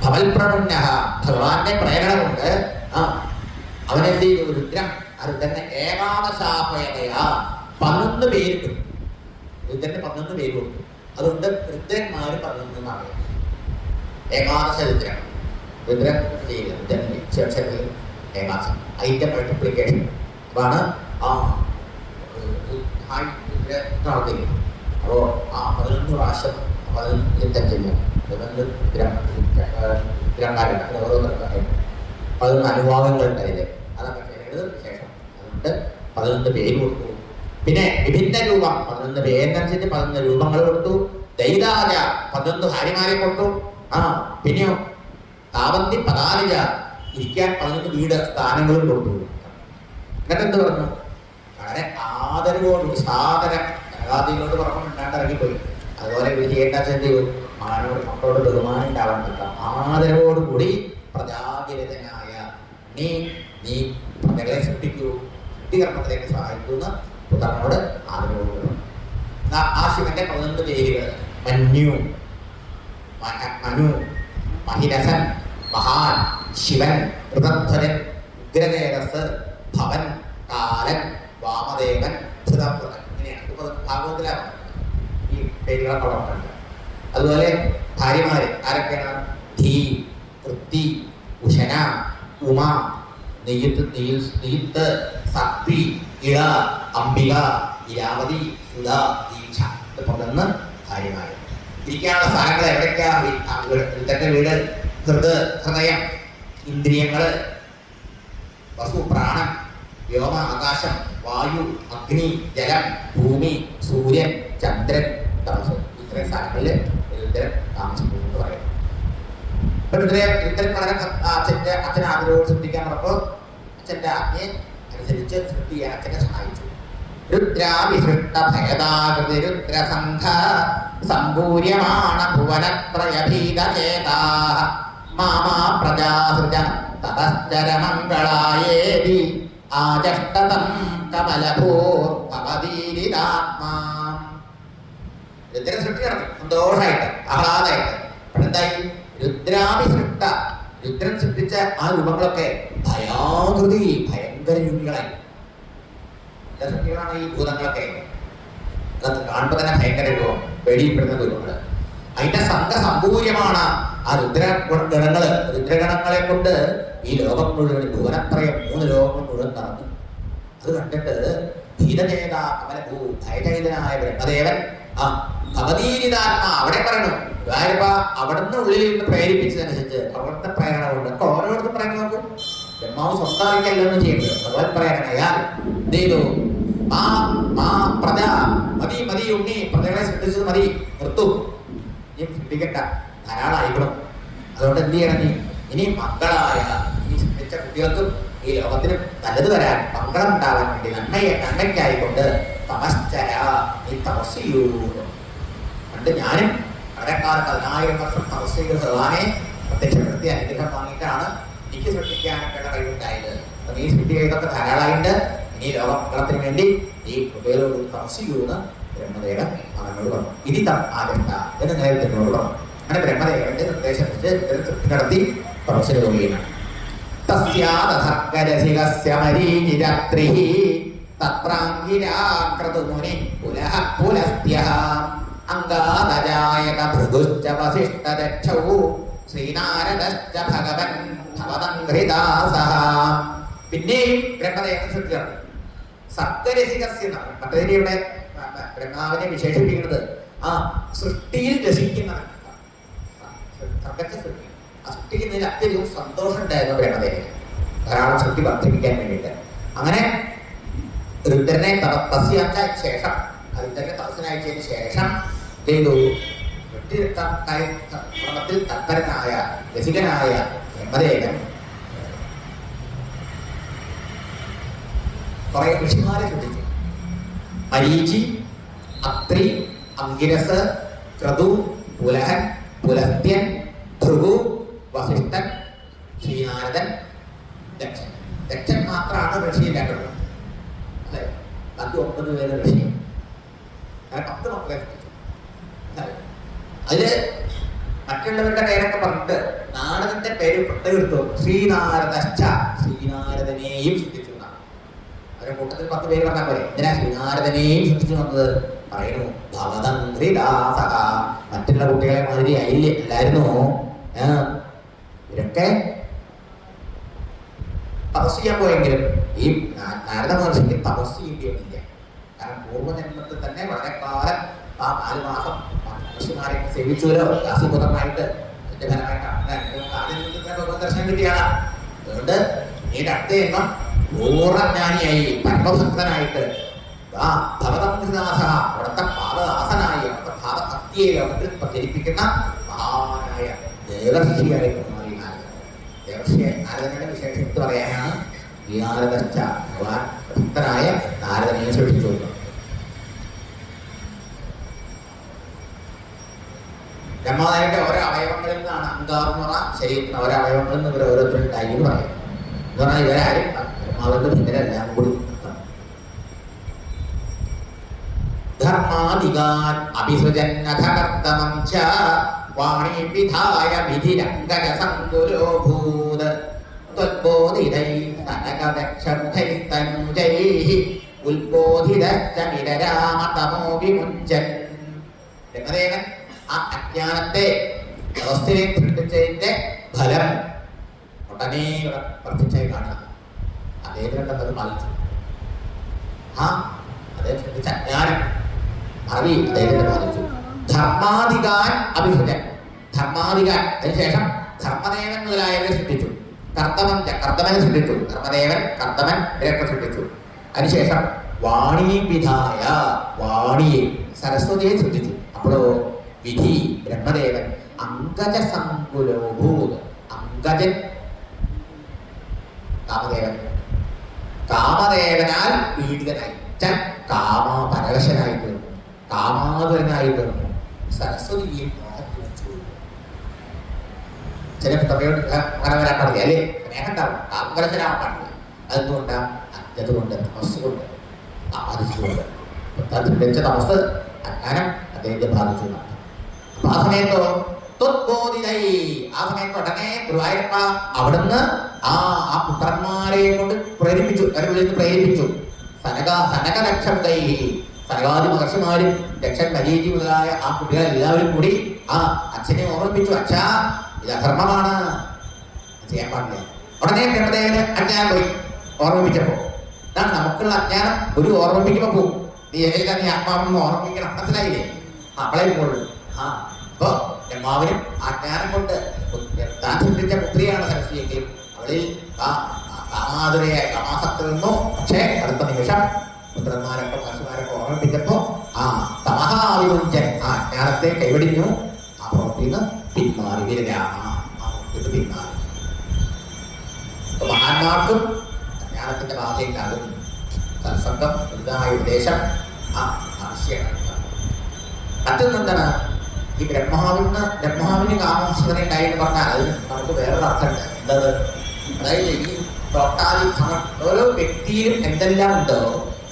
ഭവൽപ്രണുന്യ ഭഗവാന്റെ പ്രേരണ കൊണ്ട് അവനെന്ത് ചെയ്തു? രുദ്രം രുദ്രന്റെ ഏകാദശാപയതയാ 11 പേരിട്ടു. രുദ്രന് 11 പേര് കൊടുത്തു. അതുകൊണ്ട് രുദ്രന്മാര് 11 എന്നാണ്. ഏകാദശ രുദ്രൻ രുദ്രൻ ചെയ്ത് ഏകാദശം അതിന്റെ മൾട്ടിപ്ലിക്കേഷൻ അതാണ് അപ്പോ 11 പ്രാവശ്യം 11 അനുഭാവങ്ങൾ ഉണ്ടായില്ലേ, അതൊക്കെ ശേഷം അതുകൊണ്ട് 11 പേര് കൊടുത്തു. പിന്നെ വിഭിന്ന രൂപം 11 പേരിനനുസരിച്ച് 11 രൂപങ്ങൾ കൊടുത്തു. ദൈതാജ 11 ഭാര്യമാരെ കൊടുത്തു. പിന്നെയോ താവന്തി പതാലിജ ഇരിക്കാൻ 11 വീട് സ്ഥാനങ്ങളും കൊടുത്തു. എന്നിട്ട് എന്ത് പറഞ്ഞു? വളരെ ആദരവോടുകൂടി സാദരം ജനകാദികളോട് പുറമെണ്ടാണ്ട് ഇറങ്ങിപ്പോയി. അതുപോലെ വിജയേട്ടാച്ചൻ എന്ത് ചെയ്തു? മക്കളോട് ബഹുമാനം ഉണ്ടാവാൻ പറ്റാം. ആദരവോടുകൂടി പ്രജാതിരതനായ നീ പ്രജകളെ സൃഷ്ടിക്കൂ, സൃഷ്ടികർമ്മത്തിലേക്ക് സഹായിക്കൂ എന്ന് പുത്രനോട് ആദരവോട്. ആ ശിവന്റെ 11 പേരുകൾ മന്യു, മനു, മഹിരസൻ, മഹാൻ, ശിവൻ, ഋതധ്വരൻ, ഉഗ്രതേജസ്, ഭവൻ, കാലൻ, വാമദേവൻ, ധൃതവ്രതൻ. ഇങ്ങനെയാണ് ഭാഗവത്തിലാണ് ഈ പേരുകളൊക്കെ വളർത്തുന്നത്. അതുപോലെ ഭാര്യമാര് ആരൊക്കെയാണ്? ധീ, വൃത്തി, ഉശന, ഉമ, നീത്ത്, സത്വി, ഇള, അംബിക, ഇരാവതി, സുധ, ദീക്ഷ. 11 ഭാര്യമാര്. ഇരിക്കാനുള്ള സ്ഥാനങ്ങൾ എവിടേക്കാ? തന്റെ വീട്, ഹൃദയം, ഇന്ദ്രിയങ്ങള്, വസു, പ്രാണൻ, വ്യോമ, ആകാശം, വായു, അഗ്നി, ജലം, ഭൂമി, സൂര്യൻ, ചന്ദ്രൻ, തമസ്. ഇത്രയും സ്ഥാനങ്ങളിൽ രുദ്രൻ താമസിക്കുന്നു എന്ന് പറയുന്നു. രുദ്രൻ വളരെ അച്ഛനെ ആഗ്രഹത്തോട് ശ്രദ്ധിക്കാൻ പറഞ്ഞപ്പോൾ അച്ഛന്റെ ആജ്ഞയെ അനുസരിച്ച് സൃഷ്ടി ചെയ്യാൻ അച്ഛനെ സഹായിച്ചു. രുദ്രാവിസൃഷ്ട ഭയദാകൃതി രുദ്രസംഘ സമ്പൂര്യമാണ ഭുവനത്രയഭീതചേതാഃ മാമാ പ്രജാസൃജ തപശ്ചരമംഗളായേതി ആജഷ്ടതം കമലഭൂർഭവദീരിതാത്മാ. രുദ്ര സൃഷ്ടി നടത്തി സന്തോഷമായിട്ട് ആഹ്ലാദമായിട്ട്. അപ്പോഴെന്തായി? രുദ്രാഭിസൃഷ്ട രുദ്രൻ സൃഷ്ടിച്ച ആ രൂപങ്ങളൊക്കെ ഭയാകൃതി ഭയങ്കര രൂപികളായി. സൃഷ്ടികളാണ് ഈ ഭൂതങ്ങളൊക്കെ. അതൊക്കെ കാണുമ്പോൾ തന്നെ ഭയങ്കര രൂപം, പേടിപ്പെടുന്ന രൂപങ്ങള്. അതിന്റെ സംഘസമ്പൂര്യമാണ് ആ രുദ്രഗണങ്ങളെ കൊണ്ട് ഈ ലോകം മുഴുവൻ, ഭുവനത്രയം 3 ലോകങ്ങൾ മുഴുവൻ നടന്നു. അത് കണ്ടിട്ട് ധീരചേത കമലഭൂ ഭയചൈതനായ ബ്രഹ്മദേവൻ ഭവതീരിതാത്മാ അവിടെ പറയണു. അവിടുന്ന് ഉള്ളിൽ നിന്ന് പ്രേരിപ്പിച്ചതനുസരിച്ച് അവിടുത്തെ പ്രേരണ കൊണ്ട് ഓരോരുത്തർ പ്രേരണ നോക്കും. ബ്രഹ്മാവ് സ്വന്തമായിട്ടല്ലെന്ന് ചെയ്യുന്നത് ഭഗവത് പ്രേരണയാൽ എന്ത് ചെയ്തു? പ്രജ മതി മതി ഉണ്ണി, പ്രജകളെ സൃഷ്ടിച്ചത് മതി, നിർത്തു, ഇനി സൃഷ്ടിക്കട്ട, ധാരാളമായിക്കണം. അതുകൊണ്ട് എന്ത് ചെയ്യണം? ഇനി മക്കളായ ഈ സൃഷ്ടിച്ച കുട്ടികൾക്കും ഈ ലോകത്തിന് നല്ലത് വരാൻ, മംഗളം ഉണ്ടാവാൻ വേണ്ടി, നന്മയ്ക്കായിക്കൊണ്ട് തപശ്ചര, നീ തപസ് ചെയ്യൂ. പണ്ട് ഞാനും വളരെക്കാലം 10,000 വർഷം തപസ് ചെയ്ത ഭഗവാനെ പ്രത്യക്ഷപ്പെടുത്തി അനുഗ്രഹം വാങ്ങിയിട്ടാണ് എനിക്ക് സൃഷ്ടിക്കാനൊക്കെ കഴിവുണ്ടായത്. അപ്പൊ നീ സൃഷ്ടി ചെയ്തൊക്കെ ധാരാളമായിട്ട് ഇനി ലോക മംഗളത്തിന് വേണ്ടി ഈ കുട്ടികളോട് തപസ് ചെയ്യൂന്ന് ബ്രഹ്മദേവൻ അവനോട് പറഞ്ഞു. ഇനി ആകണ്ട എന്ന് നേരത്തെ എന്നോട് പറഞ്ഞു. അങ്ങനെ ബ്രഹ്മദേവന്റെ നിർദ്ദേശിച്ച് സൃഷ്ടി നടത്തി തപസ്സിന് പോവുകയാണ്. തസ്യാദസർഗരസികസ്യ മരീചിരത്രിഃ തത്രാംഗിരാക്രതുമുനി പുലഃ പുലസ്ത്യഃ അംഗാദജായത ഭൃഗുശ്ച വസിഷ്ഠദക്ഷൗ ശ്രീനാരദശ്ച ഭഗവൻ ഭവതംഘ്രിദാസഃ. പിന്നെയും ബ്രഹ്മദേവൻ സൃഷ്ടി നടത്തി. സർഗരസികസ്യ എന്നാണ് മറ്റേതിനെ ഇവിടെ ബ്രഹ്മാവിനെ വിശേഷിപ്പിക്കുന്നത് സൃഷ്ടിയിൽ രസിക്കുന്നവൻ. സർഗത്തെ സൃഷ്ടി ആ സൃഷ്ടിക്കുന്നതിൽ അത്യധികം സന്തോഷം ഉണ്ടായിരുന്നു ബ്രഹ്മദേവന്, ധാരാളം സൃഷ്ടി വർദ്ധിപ്പിക്കാൻ വേണ്ടിയിട്ട്. അങ്ങനെ രുദ്രനെ തപസ്യാച്ച ശേഷം, രുദ്രനെ തപസ്സിനയച്ചതിന് ശേഷം ചെയ്തു ക്രമത്തിൽ തത്പരനായ രസികനായ ബ്രഹ്മദേവൻ കുറെ ഋഷിമാരെ ശ്രദ്ധിച്ചു. മരീചി, അത്രി, അങ്കിരസ്, ക്രതു, പുലഹൻ, പുലസ്ത്യൻ, ഭൃഗു, വസിഷ്ഠൻ, ശ്രീനാരദൻ, അത് വേറെ വിഷയം. അങ്ങനെ 10 മക്കളെ സൃഷ്ടിച്ചു. അതില് മറ്റുള്ളവരുടെ പേരൊക്കെ പറഞ്ഞിട്ട് നാരദന്റെ പേര് പ്രത്യേകം എടുത്തു. ശ്രീനാരദശ്ച, ശ്രീനാരദനെയും സൃഷ്ടിച്ചു. അവരുടെ കൂട്ടത്തിൽ 10 പേര് പറഞ്ഞാൽ പോലെ എന്തിനാ ശ്രീനാരദനെയും സൃഷ്ടിച്ചു വന്നത് പറയുന്നു. ഭവതന്ത്രിദാസ, മറ്റുള്ള കുട്ടികളെ മാതിരി അല്ലായിരുന്നു. ഇവരൊക്കെ തപസ് ചെയ്യാൻ പോയെങ്കിലും ഈ നാരദ മഹർഷിക്ക് തപസ് ചെയ്യേണ്ടിയൊന്നുമില്ല. കാരണം പൂർവ്വജന്മത്തിൽ തന്നെ വളരെ കാലം ആ 4 മാസം മഹർഷിമാരെയൊക്കെ സേവിച്ചുവല്ലോ ദാസിപുത്രമായിട്ട്. അതിന്റെ ഫലമായിട്ട് ദർശനം കിട്ടിയാണ്. അതുകൊണ്ട് ഈ അടുത്ത ജന്മം പൂർണ്ണജ്ഞാനിയായി പരമഭക്തനായിട്ട് ഭവതന്ത്രിദാസ, അവിടുത്തെ പാദദാസനായി അവിടുത്തെ പാദഭക്തിയെ ലോകത്തിൽ പ്രചരിപ്പിക്കുന്ന മഹാനായ ദേവർഷിയായിട്ട് മാറി നാരദൻ. ദേവർഷി നാരദന്റെ വിശേഷം എടുത്ത് പറയാനാണ് ഈ നാരദശ്ച, ഭഗവാൻ ഭക്തനായ നാരദനെ സൃഷ്ടിച്ചു. ബ്രഹ്മദേവന്റെ ഓരോ അവയവങ്ങളിൽ നിന്നാണ് അങ്കാറെന്ന് പറഞ്ഞാൽ ശരീരത്തിന് ഓരോ അവയവങ്ങളിൽ നിന്ന് ഇവർ ഓരോരുത്തരുണ്ടായി എന്ന് പറയും. എന്ന് പറഞ്ഞാൽ ഇവരാരും ബ്രഹ്മാവിന്റെ ഭിന്നരെല്ലാം കൂടി ധർമാധികാൻ അഭിസൃജന്നഥകർത്തമം ച വാണി വിധായ വിധിരംഗജസങ്കുലോ ഭൂത് ത്വദ്ബോധിതൈ സനകദക്ഷമുഖൈസ്തനുജൈഃ ഉൽബോധിതശ്ച മിരരാമതമോ വിമുഞ്ചൻ. ബ്രഹ്മദേവൻ ആ അജ്ഞാനത്തെ അവസ്ഥയെ സൃഷ്ടിച്ചതിന്റെ ഫലം ഉടനെ വർദ്ധിച്ചായി കാണുക. അദ്ദേഹത്തിന് കണ്ടത് ബാധിച്ചു. അദ്ദേഹം സൃഷ്ടിച്ച അജ്ഞാനം അറിവ് അദ്ദേഹത്തെ ബാധിച്ചു. ധർമാധികാൻ അഭിഷുജൻ, ധർമാധികാൻ അതിനുശേഷം ധർമ്മദേവൻ മുതലായവരെ സൃഷ്ടിച്ചു. കർത്തമനെ സൃഷ്ടിച്ചു. ധർമ്മദേവൻ, കർത്തമൻ ഇവരൊക്കെ സൃഷ്ടിച്ചു. അതിനുശേഷം വാണി വിധായ, വാണിയെ സരസ്വതിയെ സൃഷ്ടിച്ചു. അപ്പോഴോ വിധി ബ്രഹ്മദേവൻ അങ്കജ സങ്കുലോഭൂത്, അങ്കജൻ കാമദേവൻ, കാമദേവനാൽ പീഡിതനായി കാമപരവശനായി തീർന്നു, കാമാതുരനായി തീർന്നു. സരസ്വതിയെ മോഹത്തിൽ വെച്ചു. ചില തമ്മയോട് അങ്ങനെ വരാൻ പാടില്ല അല്ലേ? സ്നേഹം ഉണ്ടാവും, കാമപരശനാവാൻ പാടില്ല. അതെന്തുകൊണ്ടാ? അജ്ഞതുകൊണ്ട്, തമസ്സുകൊണ്ട്, ബാധിച്ചുകൊണ്ട്. വെച്ച തമസ് അജ്ഞാനം അദ്ദേഹത്തെ ബാധിച്ചു. അപ്പൊ ആ സമയത്തോ ആ സമയത്ത് ഉടനെ ഗുരുവായൂരപ്പ അവിടുന്ന് ആ പുത്രന്മാരെ കൊണ്ട് പ്രേരിപ്പിച്ചു, അവരെ വിളിച്ച് പ്രേരിപ്പിച്ചു. സനകദക്ഷൈ, സനകാദി മഹർഷിമാരും ദക്ഷൻ മരീചി മുതലായ ആ കുട്ടികൾ എല്ലാവരും കൂടി ആ അച്ഛനെ ഓർമ്മിപ്പിച്ചു. അച്ഛാ, ഇത് അധർമ്മമാണ്, ചെയ്യാൻ പാടില്ല. ഉടനെ ബ്രഹ്മദേവന് അജ്ഞാനം പോയി. ഓർമ്മിപ്പിച്ചപ്പോ അതാണ് നമുക്കുള്ള അജ്ഞാനം. ഒരു ഓർമ്മിപ്പിക്കുമ്പോ പോകും. നീ എങ്ങനെ നീ ആത്മാവെന്ന് ഓർമ്മിക്കണം, മനസ്സിലായില്ലേ? അവളെ പോകുള്ളൂ. അപ്പൊ ബ്രഹ്മാവിനും ആ ജ്ഞാനം കൊണ്ട് താൻ സൃഷ്ടിച്ച പുത്രിയാണ് സരസ്വതിയെങ്കിലും അവളിൽ കാമാതുരയായ കാമാസക്തി നിന്നു. പക്ഷേ അടുത്ത നിമിഷം പുത്രന്മാരൊക്കെ മഹർഷിമാരൊക്കെ ഓർമ്മിപ്പിച്ചപ്പോ ആ തമഹാവിമുഞ്ചൻ, ആ ജ്ഞാനത്തെ കൈവടിഞ്ഞു. ആ പ്രവൃത്തിയിൽ നിന്ന് പിന്മാറി വിരരാമ, ആ പ്രവൃത്തി പിന്മാറി. മഹാന്മാർക്കും ജ്ഞാനത്തിന്റെ ബാധയുണ്ടാകും. സത്സംഗം, വലുതായ ഉപദേശം ആവശ്യമാണ്. മറ്റൊന്നെന്താണ്? ഈ ബ്രഹ്മാവിന് കാമാംശകത ഉണ്ടായി എന്ന് പറഞ്ഞാൽ അതിന് നമുക്ക് വേറൊരു അർത്ഥമുണ്ട്. എന്തത്? അതായത് ഈ ടോട്ടാലി ഓരോ വ്യക്തിയിലും എന്തെല്ലാം ഉണ്ടോ